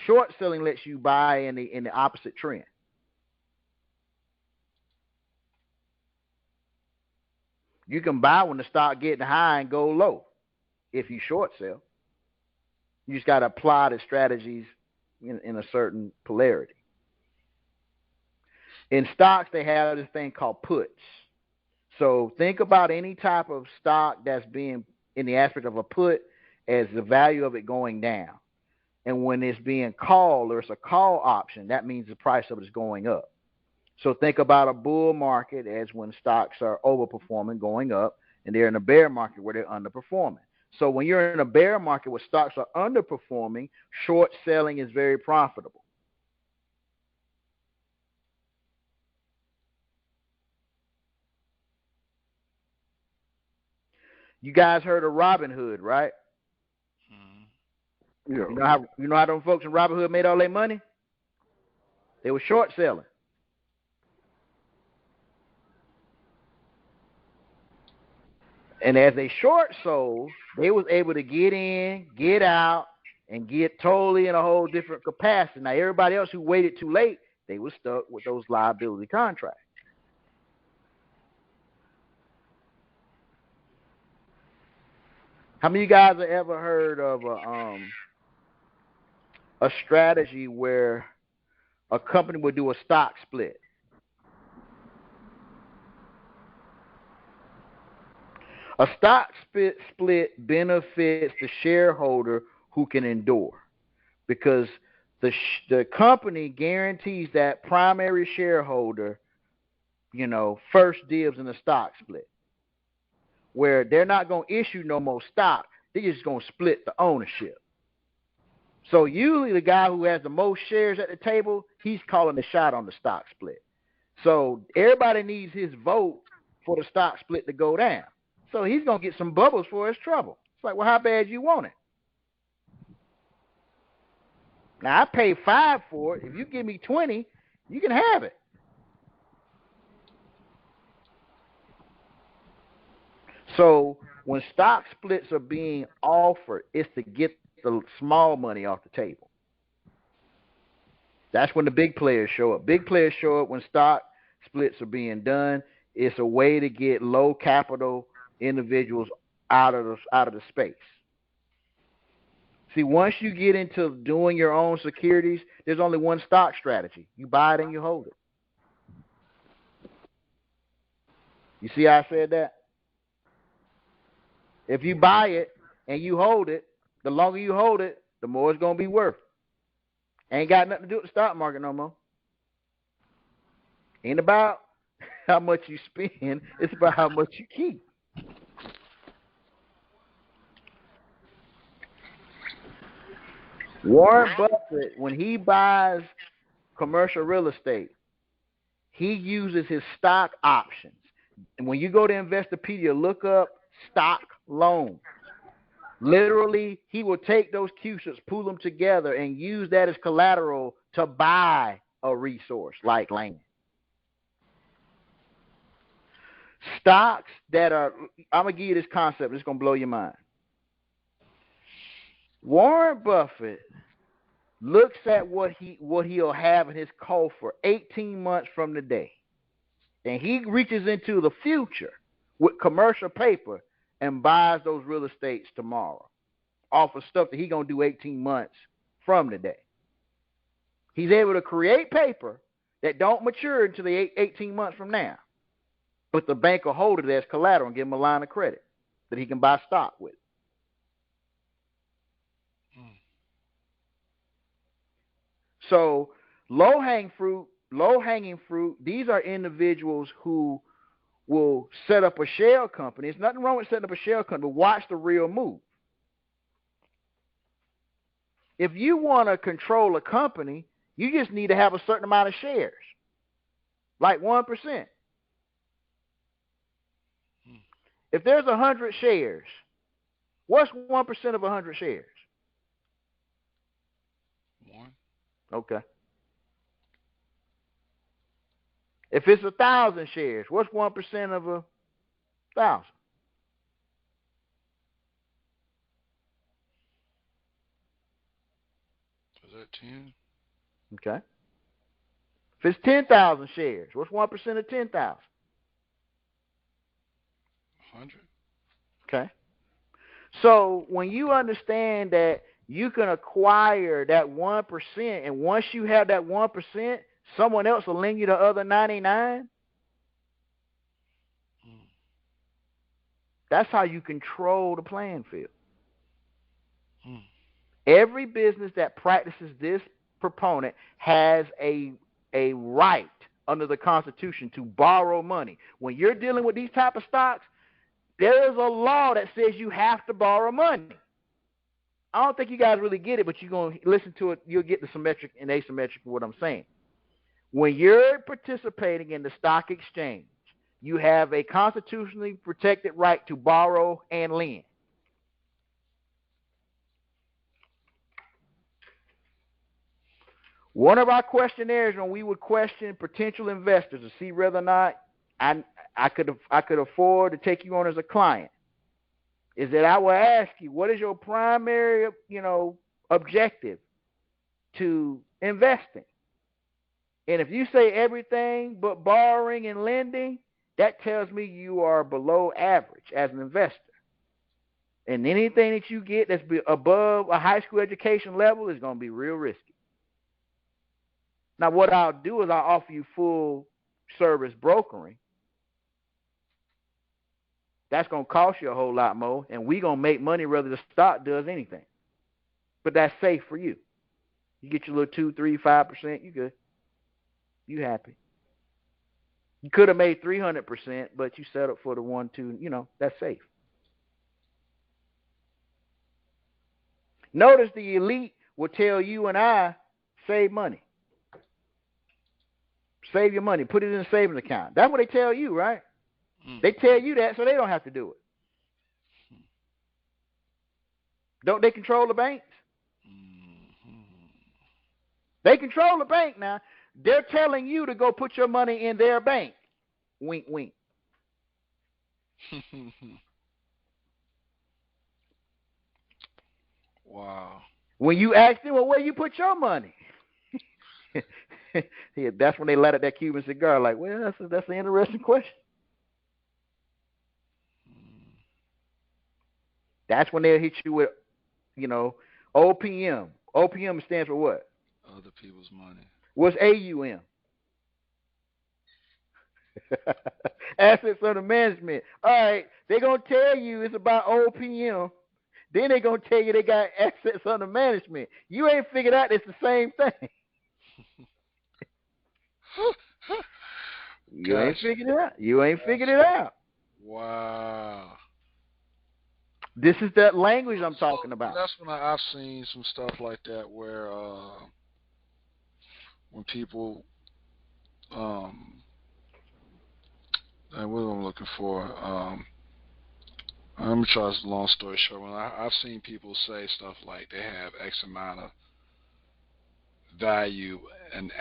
Short selling lets you buy in the opposite trend. You can buy when the stock getting high and go low if you short sell. You just got to apply the strategies in a certain polarity. In stocks, they have this thing called puts. So think about any type of stock that's being in the aspect of a put as the value of it going down. And when it's being called, or it's a call option, that means the price of it is going up. So think about a bull market as when stocks are overperforming, going up, and they're in a bear market where they're underperforming. So when you're in a bear market where stocks are underperforming, short selling is very profitable. You guys heard of Robinhood, right?
Yeah.
You know how them folks in Robinhood made all their money? They were short selling. And as they short sold, they was able to get in, get out, and get totally in a whole different capacity. Now, everybody else who waited too late, they were stuck with those liability contracts. How many of you guys have ever heard of a strategy where a company would do a stock split? A stock split benefits the shareholder who can endure because the company guarantees that primary shareholder, first dibs in the stock split, where they're not going to issue no more stock. They're just going to split the ownership. So usually the guy who has the most shares at the table, he's calling the shot on the stock split. So everybody needs his vote for the stock split to go down. So he's going to get some bubbles for his trouble. It's like, well, how bad you want it? Now, I paid $5 for it. If you give me $20, you can have it. So when stock splits are being offered, it's to get the small money off the table. That's when the big players show up. Big players show up when stock splits are being done. It's a way to get low capital individuals out of the space. See, once you get into doing your own securities, there's only one stock strategy. You buy it and you hold it. You see how I said that? If you buy it and you hold it, the longer you hold it, the more it's going to be worth. Ain't got nothing to do with the stock market no more. Ain't about how much you spend. It's about how much you keep. Warren Buffett, when he buys commercial real estate, he uses his stock options. And when you go to Investopedia, look up stock loan. Literally, he will take those CUSIPs, pull them together, and use that as collateral to buy a resource like land. Stocks that are, I'm going to give you this concept. It's going to blow your mind. Warren Buffett looks at what he'll have in his coffer 18 months from today. And he reaches into the future with commercial paper and buys those real estates tomorrow off of stuff that he's going to do 18 months from today. He's able to create paper that don't mature until the 18 months from now. But the bank will hold it as collateral and give him a line of credit that he can buy stock with. So low-hanging fruit, these are individuals who will set up a shell company. There's nothing wrong with setting up a shell company, but watch the real move. If you want to control a company, you just need to have a certain amount of shares, like 1%. If there's 100 shares, what's 1% of 100 shares?
1.
Okay. If it's 1,000 shares, what's 1% of 1,000?
Is that 10?
Okay. If it's 10,000 shares, what's 1% of 10,000?
100.
Okay. So when you understand that you can acquire that 1%, and once you have that 1%, someone else will lend you the other 99. That's how you control the playing field. Every business that practices this proponent has a right under the Constitution to borrow money. When you're dealing with these type of stocks, there is a law that says you have to borrow money. I don't think you guys really get it, but you're going to listen to it. You'll get the symmetric and asymmetric of what I'm saying. When you're participating in the stock exchange, you have a constitutionally protected right to borrow and lend. One of our questionnaires, when we would question potential investors to see whether or not I could afford to take you on as a client, is that I will ask you, what is your primary, objective to investing? And if you say everything but borrowing and lending, that tells me you are below average as an investor. And anything that you get that's above a high school education level is going to be real risky. Now, what I'll do is I'll offer you full service brokering. That's going to cost you a whole lot more, and we're going to make money whether the stock does anything. But that's safe for you. You get your little 2, 3, 5%, you good. You happy. You could have made 300%, but you settled for the 1, 2, that's safe. Notice the elite will tell you and I, save money. Save your money. Put it in a savings account. That's what they tell you, right? They tell you that so they don't have to do it. Don't they control the banks? They control the bank now. They're telling you to go put your money in their bank. Wink, wink.
Wow.
When you ask them, well, where you put your money? Yeah, that's when they light up that Cuban cigar. Like, well, that's an interesting question. That's when they'll hit you with, OPM. OPM stands for what?
Other people's money.
What's AUM? Assets under management. All right, They're going to tell you it's about OPM. Then they're going to tell you they got assets under management. You ain't figured out it's the same thing. You ain't figured it out. You ain't figured it out.
Wow.
This is that language I'm talking about.
That's when I've seen some stuff like that where when people, and what I'm looking for, I'm try this long story short. When I've seen people say stuff like they have X amount of value and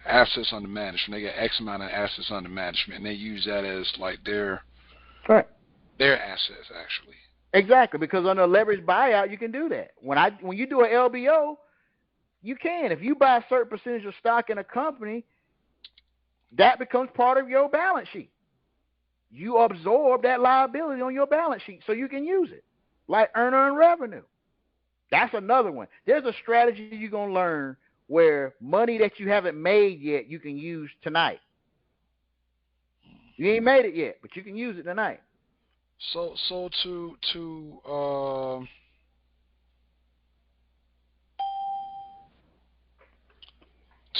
assets under management. They get X amount of assets under management, and they use that as like their assets actually.
Exactly, because under a leveraged buyout, you can do that. When you do an LBO, you can. If you buy a certain percentage of stock in a company, that becomes part of your balance sheet. You absorb that liability on your balance sheet so you can use it, like earned revenue. That's another one. There's a strategy you're going to learn where money that you haven't made yet you can use tonight. You ain't made it yet, but you can use it tonight.
So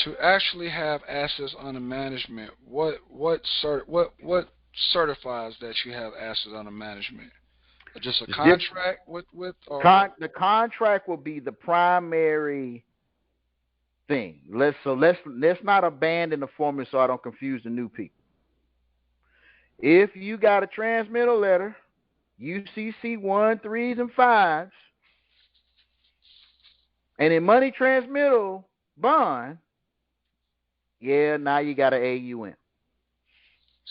to actually have assets under management, what certifies that you have assets under management? Just a contract with
the contract will be the primary thing. Let's not abandon the formula so I don't confuse the new people. If you got a transmittal letter, UCC 1, 3s, and 5s, and a money transmittal bond, yeah, now you got an AUM.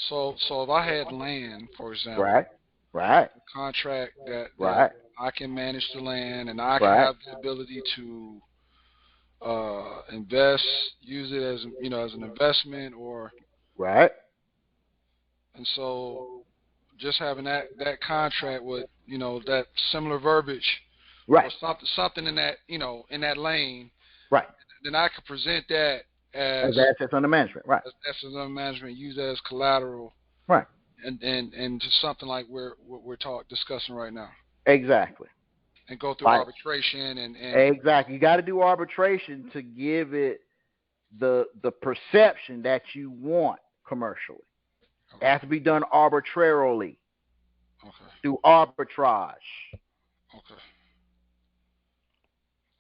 So if I had land, for example,
right,
a contract that I can manage the land and I can have the ability to invest, use it as as an investment or and so just having that contract with that similar verbiage or something in that in that lane, then I could present that as
assets under management,
as assets under management, use that as collateral, and just something like we're discussing right now.
Exactly.
And go through arbitration and
exactly. You got to do arbitration to give it the perception that you want commercially. It has to be done arbitrarily. Through arbitrage.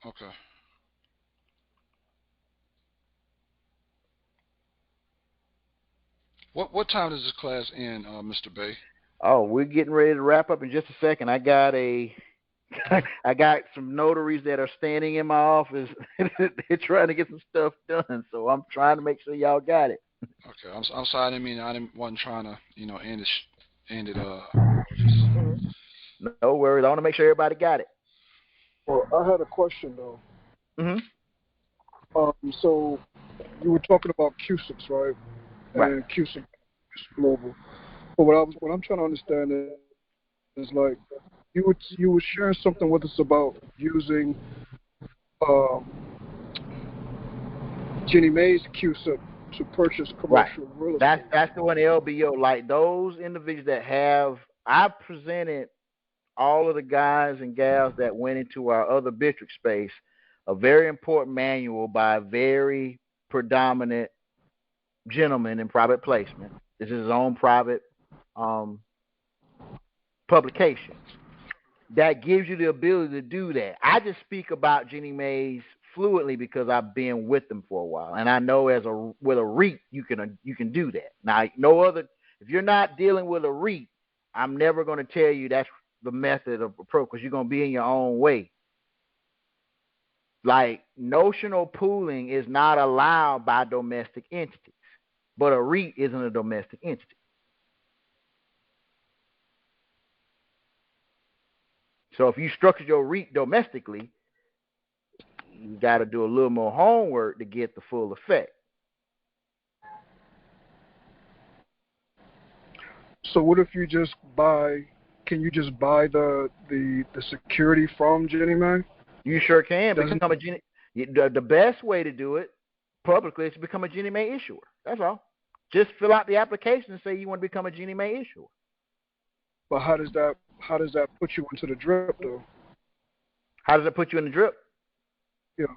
Okay. What time does this class end, Mr. Bay?
Oh, we're getting ready to wrap up in just a second. I got some notaries that are standing in my office. They're trying to get some stuff done, so I'm trying to make sure y'all got it.
Okay, I'm sorry. I wasn't trying to end it.
No worries. I want to make sure everybody got it.
Well, I had a question though.
So you were talking about CUSIPs, right? And CUSIP Global. But what I'm trying to understand is like you were sharing something with us about using Ginnie Mae's CUSIP to purchase commercial real estate.
That's the one, LBO. Like those individuals that have, I presented all of the guys and gals that went into our other district space a very important manual by a very predominant gentleman in private placement. This is his own private publication that gives you the ability to do that. I just speak about Ginnie Mae's fluently because I've been with them for a while, and I know with a REIT you can do that. Now, no other. If you're not dealing with a REIT, I'm never going to tell you that's the method of approach because you're going to be in your own way. Like notional pooling is not allowed by domestic entities, but a REIT isn't a domestic entity. So if you structure your REIT domestically, you got to do a little more homework to get the full effect.
So what if you just buy? Can you just buy the security from Ginnie Mae?
You sure can. Become a Ginnie. The best way to do it publicly is to become a Ginnie Mae issuer. That's all. Just fill out the application and say you want to become a Ginnie Mae issuer.
But how does that put you into the drip though?
How does it put you in the drip?
Yeah.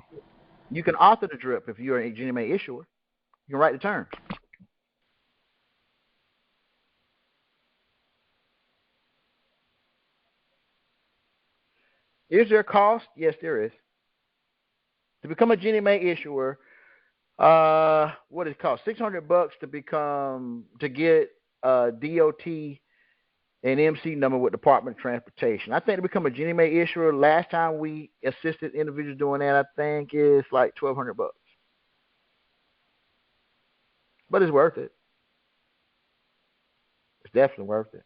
You can author the drip if you're a Ginnie Mae issuer. You can write the terms. Is there a cost? Yes, there is. To become a Ginnie Mae issuer, what does it cost? $600 to get a DOT and MC number with Department of Transportation. I think to become a Ginnie Mae issuer, last time we assisted individuals doing that, I think it's like $1,200. But it's worth it. It's definitely worth it.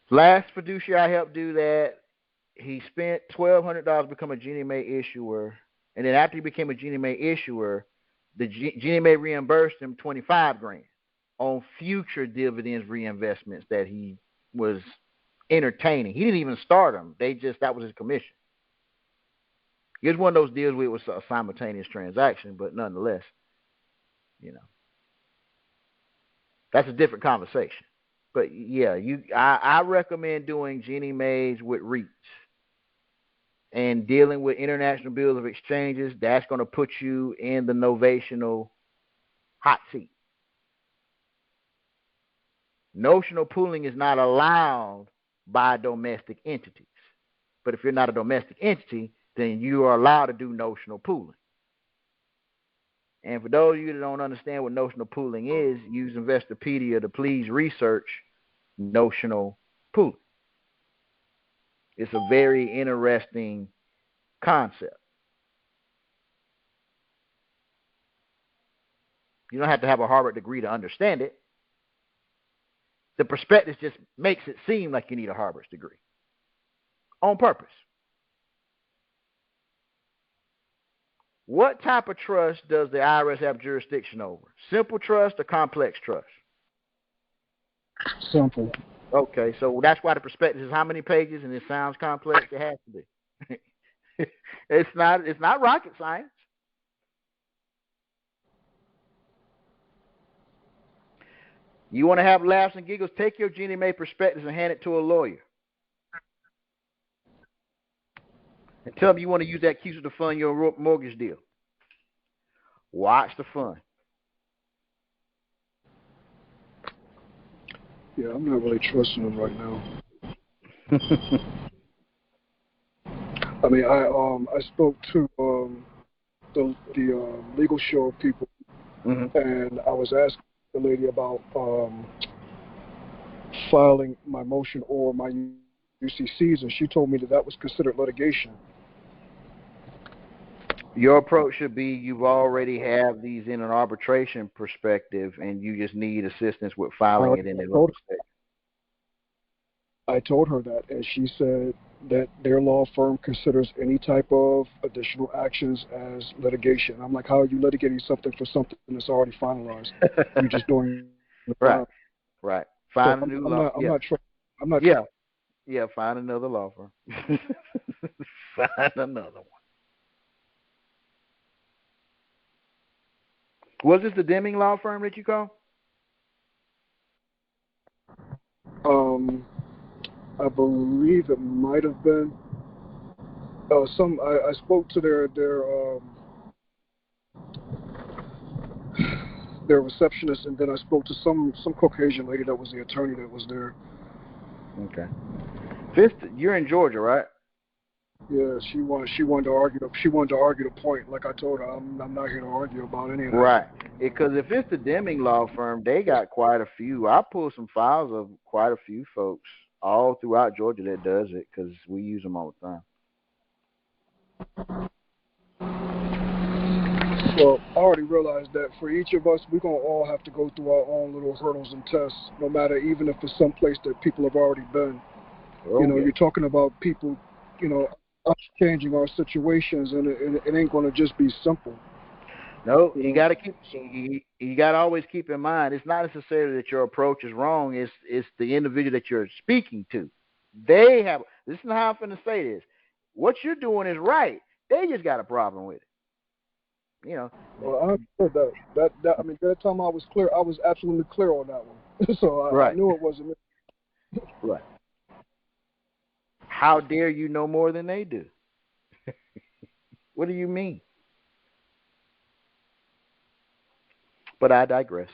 Last fiduciary I helped do that, he spent $1,200 to become a Ginnie Mae issuer, and then after he became a Ginnie Mae issuer, the Ginnie Mae reimbursed him $25,000 on future dividends reinvestments that he was entertaining. He didn't even start them. That was his commission. It was one of those deals where it was a simultaneous transaction, but nonetheless, that's a different conversation. But yeah, I recommend doing Ginnie Mae's with REITs and dealing with international bills of exchanges. That's going to put you in the novational hot seat. Notional pooling is not allowed by domestic entities. But if you're not a domestic entity, then you are allowed to do notional pooling. And for those of you that don't understand what notional pooling is, use Investopedia to please research notional pooling. It's a very interesting concept. You don't have to have a Harvard degree to understand it. The prospectus just makes it seem like you need a Harvard degree on purpose. What type of trust does the IRS have jurisdiction over? Simple trust or complex trust?
Simple.
Okay, so that's why the prospectus is how many pages, and it sounds complex. It has to be. It's not rocket science. You want to have laughs and giggles? Take your Ginnie Mae prospectus and hand it to a lawyer. And tell them you want to use that CUSIP to fund your mortgage deal. Watch the fun.
Yeah, I'm not really trusting them right now. I mean, I spoke to the legal show people, and I was asking the lady about filing my motion or my UCCs, and she told me that was considered litigation.
Your approach should be you already have these in an arbitration perspective, and you just need assistance with filing it in the law perspective.
I told her that, and she said that their law firm considers any type of additional actions as litigation. I'm like, how are you litigating something for something that's already finalized? You're just doing
right. Find a new law.
I'm not.
Yeah. Find another law firm. Find another one. Was this the Deming law firm that you called?
I believe it might have been. I spoke to their receptionist, and then I spoke to some Caucasian lady that was the attorney that was there.
Okay. Fifth, you're in Georgia, right?
Yeah, she wanted to argue the point. Like I told her, I'm not here to argue about any of that.
Right. Because if it's the Deming law firm, they got quite a few. I pulled some files of quite a few folks all throughout Georgia that does it, because we use them all the time.
Well, I already realized that for each of us, we're going to all have to go through our own little hurdles and tests, no matter, even if it's someplace that people have already been. You're talking about people, us changing our situations, and it ain't going to just be simple.
No, you got to always keep in mind, it's not necessarily that your approach is wrong. It's the individual that you're speaking to. This is how I'm going to say this. What you're doing is right. They just got a problem with it. you know.
Well, I understood that. I mean, that time I was clear. I was absolutely clear on that one. So I
Right.
knew it wasn't me.
Right. How dare you know more than they do? What do you mean? But I digress.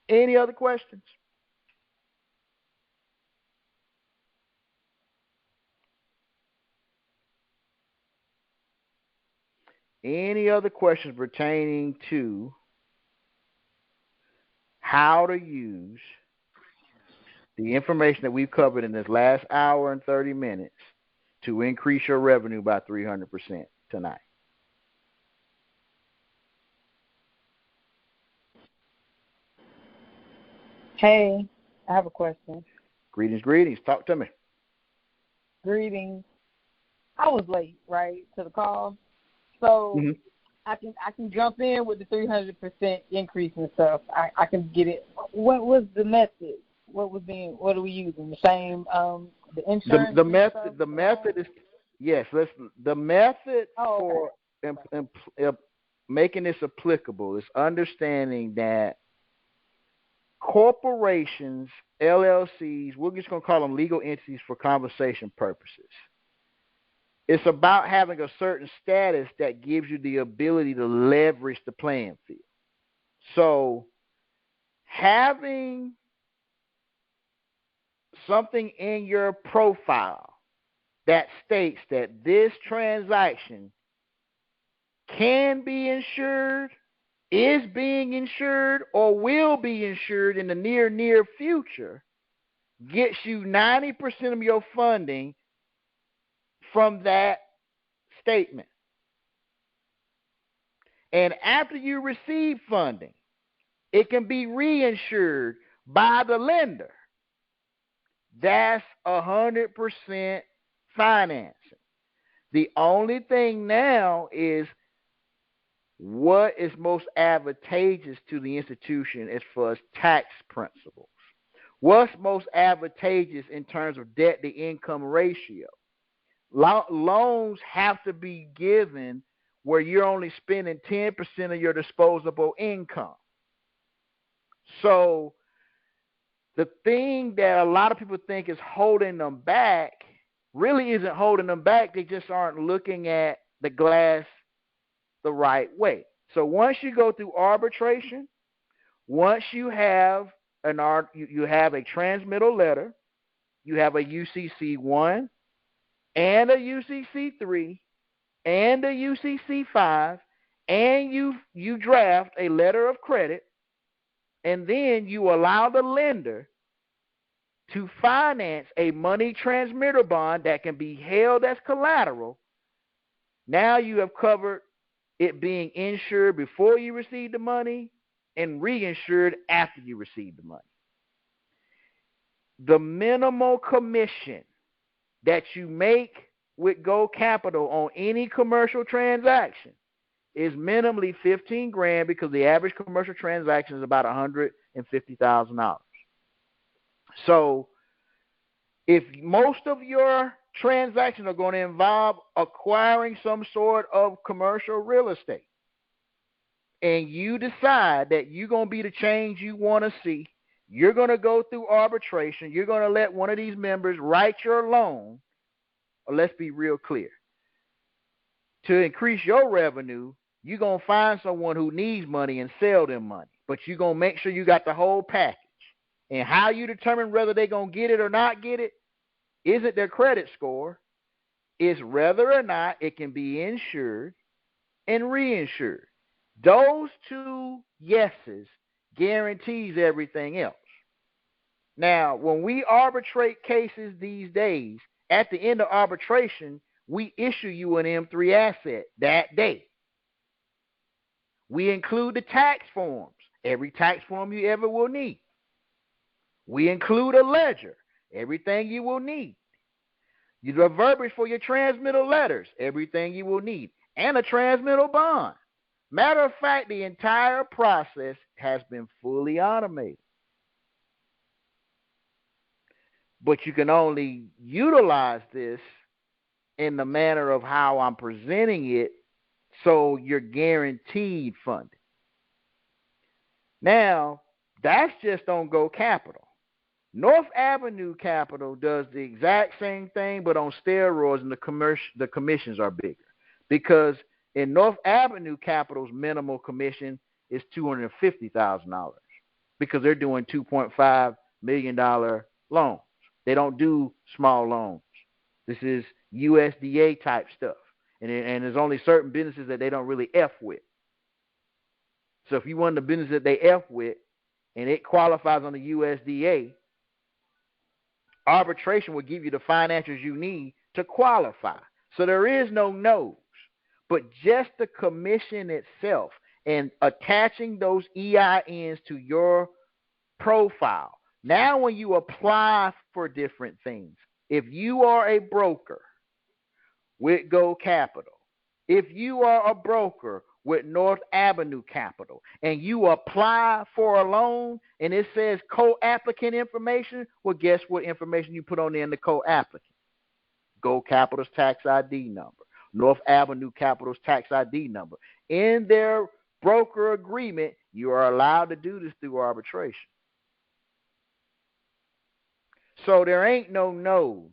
Any other questions? Any other questions pertaining to how to use the information that we've covered in this last hour and 30 minutes to increase your revenue by 300% tonight?
Hey, I have a question.
Greetings. Talk to me.
Greetings. I was late, right, to the call, so
Mhm.
I can jump in with the 300% increase and stuff. I can get it. What was the method? What are we using? The same the insurance.
The method is yes. The method
Oh, okay.
for making this applicable is understanding that corporations, LLCs, we're just going to call them legal entities for conversation purposes. It's about having a certain status that gives you the ability to leverage the playing field. So having something in your profile that states that this transaction can be insured, is being insured, or will be insured in the near future gets you 90% of your funding from that statement. And after you receive funding, it can be reinsured by the lender. That's 100% financing. The only thing now is what is most advantageous to the institution as far as tax principles. What's most advantageous in terms of debt to income ratio? Loans have to be given where you're only spending 10% of your disposable income. So the thing that a lot of people think is holding them back really isn't holding them back. They just aren't looking at the glass the right way. So once you go through arbitration, once you have you have a transmittal letter, you have a UCC1 and a UCC3 and a UCC5, and you draft a letter of credit, and then you allow the lender to finance a money transmitter bond that can be held as collateral. Now you have covered it being insured before you receive the money and reinsured after you receive the money. The minimal commission that you make with Go Capital on any commercial transaction is minimally $15,000 because the average commercial transaction is about $150,000. So if most of your transactions are going to involve acquiring some sort of commercial real estate, and you decide that you're going to be the change you want to see, you're going to go through arbitration, you're going to let one of these members write your loan, or let's be real clear, to increase your revenue, you're going to find someone who needs money and sell them money, but you're going to make sure you got the whole package. And how you determine whether they're going to get it or not get it isn't their credit score. It's whether or not it can be insured and reinsured. Those two yeses guarantees everything else. Now, when we arbitrate cases these days, at the end of arbitration, we issue you an M3 asset that day. We include the tax forms, every tax form you ever will need. We include a ledger, everything you will need. The verbiage for your transmittal letters, everything you will need, and a transmittal bond. Matter of fact, the entire process has been fully automated. But you can only utilize this in the manner of how I'm presenting it So you're guaranteed funding. Now, that's just on Go Capital. North Avenue Capital does the exact same thing, but on steroids, and the commissions are bigger. Because in North Avenue Capital's minimal commission is $250,000 because they're doing $2.5 million loans. They don't do small loans. This is USDA type stuff. And there's only certain businesses that they don't really F with. So if you want the business that they F with and it qualifies on the USDA, arbitration will give you the financials you need to qualify. So there is no no's, but just the commission itself and attaching those EINs to your profile. Now when you apply for different things, if you are a broker with Go Capital, if you are a broker with North Avenue Capital, and you apply for a loan and it says co-applicant information, well, guess what information you put on there in the co-applicant? Go Capital's tax ID number, North Avenue Capital's tax ID number. In their broker agreement, you are allowed to do this through arbitration. So there ain't no no's.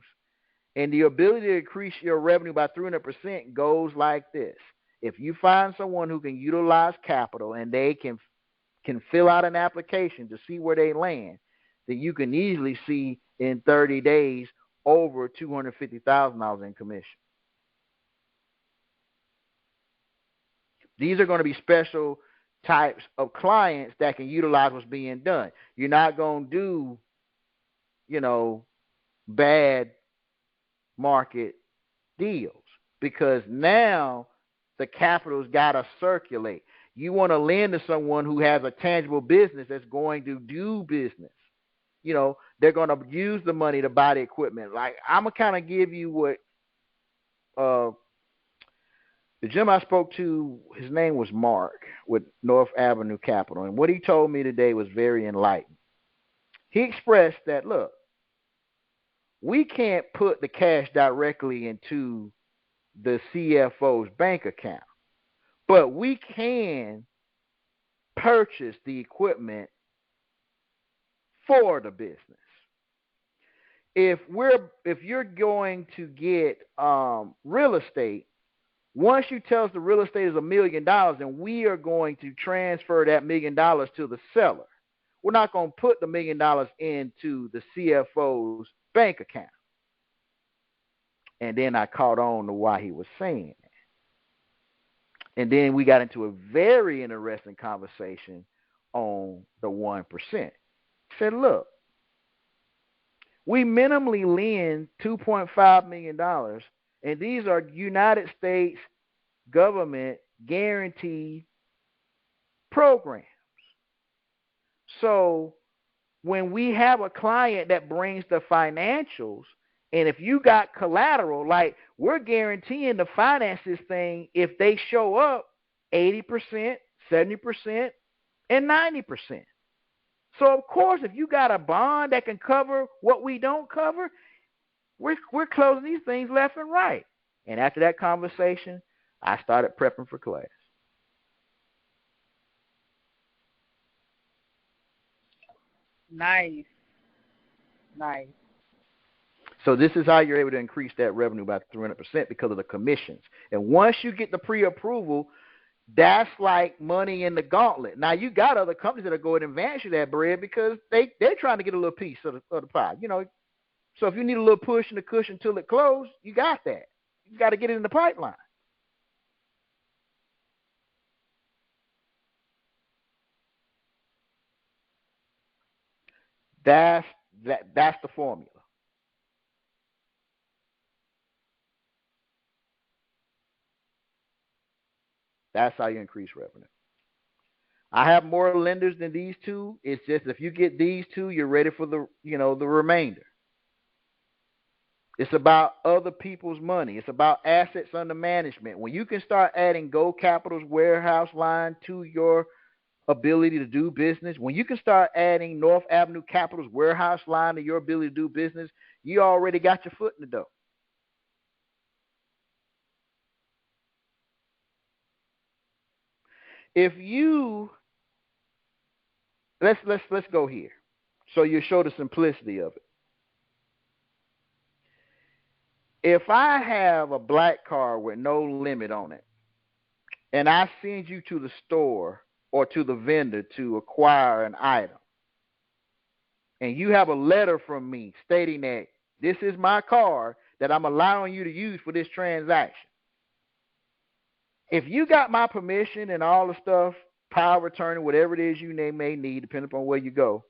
And the ability to increase your revenue by 300% goes like this. If you find someone who can utilize capital and they can fill out an application to see where they land, then you can easily see in 30 days over $250,000 in commission. These are going to be special types of clients that can utilize what's being done. You're not going to do, bad market deals because now the capital's got to circulate. You want to lend to someone who has a tangible business that's going to do business. They're going to use the money to buy the equipment. Like, I'm going to kind of give you what the gentleman I spoke to, his name was Mark with North Avenue Capital. And what he told me today was very enlightening. He expressed that, look, we can't put the cash directly into the CFO's bank account, but we can purchase the equipment for the business. If you're going to get real estate, once you tell us the real estate is $1 million, then we are going to transfer that $1 million to the seller. We're not going to put the $1 million into the CFO's bank account. And then I caught on to why he was saying that. And then we got into a very interesting conversation on the 1%. He said, look, we minimally lend $2.5 million, and these are United States government guaranteed programs. So when we have a client that brings the financials, and if you got collateral, like we're guaranteeing to finance this thing if they show up 80%, 70%, and 90%. So, of course, if you got a bond that can cover what we don't cover, we're closing these things left and right. And after that conversation, I started prepping for class.
Nice.
So this is how you're able to increase that revenue by 300% because of the commissions. And once you get the pre-approval, that's like money in the gauntlet. Now, you got other companies that are going to advance you that bread because they're trying to get a little piece of the pie. So if you need a little push in the cushion until it closes, you got that. You got to get it in the pipeline. That's the formula. That's how you increase revenue. I have more lenders than these two. It's just if you get these two, you're ready for the remainder. It's about other people's money. It's about assets under management. When you can start adding Go Capital's warehouse line to your ability to do business, when you can start adding North Avenue Capital's warehouse line to your ability to do business, you already got your foot in the door. if you let's go here, so you show the simplicity of it. If I have a black card with no limit on it, and I send you to the store or to the vendor to acquire an item, and you have a letter from me stating that this is my card that I'm allowing you to use for this transaction, if you got my permission and all the stuff, power of attorney, whatever it is you may need, depending upon where you go,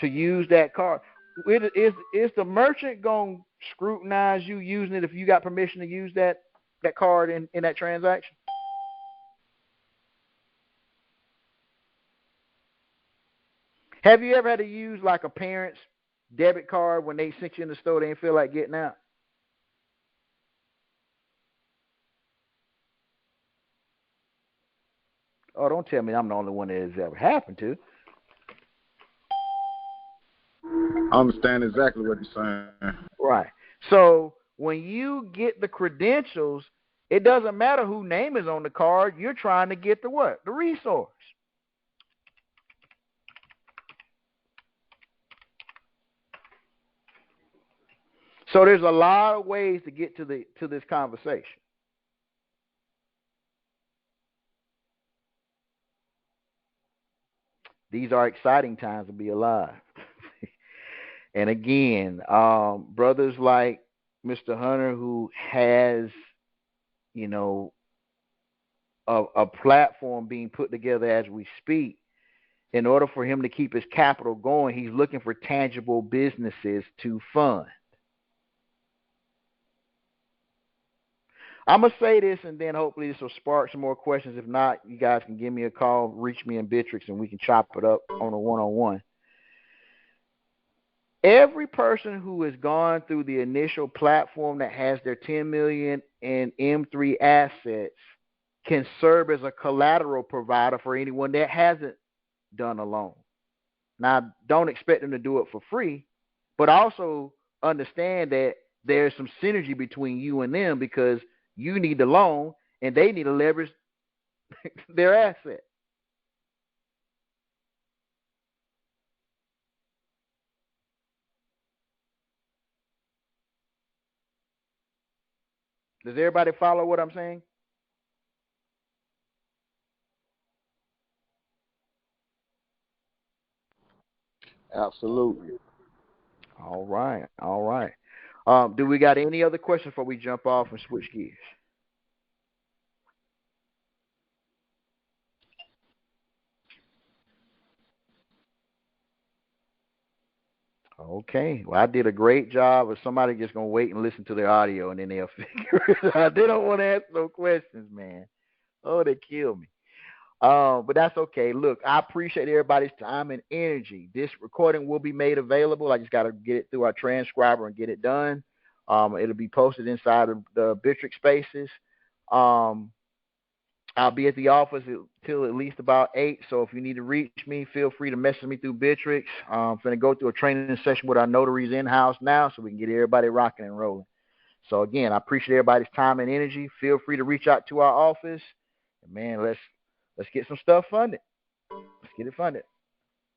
to use that card, is the merchant going to scrutinize you using it if you got permission to use that card in that transaction? Have you ever had to use like a parent's debit card when they sent you in the store, they didn't feel like getting out? Oh, don't tell me I'm the only one that has ever happened to.
I understand exactly what you're saying.
Right. So when you get the credentials, it doesn't matter whose name is on the card. You're trying to get the what? The resource. So there's a lot of ways to get to this conversation. These are exciting times to be alive. And again, brothers like Mr. Hunter, who has, a platform being put together as we speak, in order for him to keep his capital going, he's looking for tangible businesses to fund. I'm going to say this, and then hopefully this will spark some more questions. If not, you guys can give me a call, reach me in Bitrix, and we can chop it up on a one-on-one. Every person who has gone through the initial platform that has their $10 million in M3 assets can serve as a collateral provider for anyone that hasn't done a loan. Now, don't expect them to do it for free, but also understand that there's some synergy between you and them, because you need the loan and they need to leverage their asset. Does everybody follow what I'm saying?
Absolutely.
All right. Do we got any other questions before we jump off and switch gears? Okay. Well, I did a great job. If somebody just going to wait and listen to the audio and then they'll figure it out. They don't want to ask no questions, man. Oh, they kill me. But that's okay. Look, I appreciate everybody's time and energy. This recording will be made available. I just got to get it through our transcriber and get it done. It'll be posted inside of the Bitrix Spaces. I'll be at the office till at least about 8. So if you need to reach me, feel free to message me through Bitrix. I'm going to go through a training session with our notaries in-house now so we can get everybody rocking and rolling. So, again, I appreciate everybody's time and energy. Feel free to reach out to our office. And, man, let's get some stuff funded. Let's get it funded.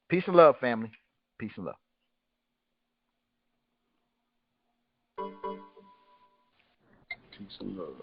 Peace and love, family. Peace and love.
Peace and love.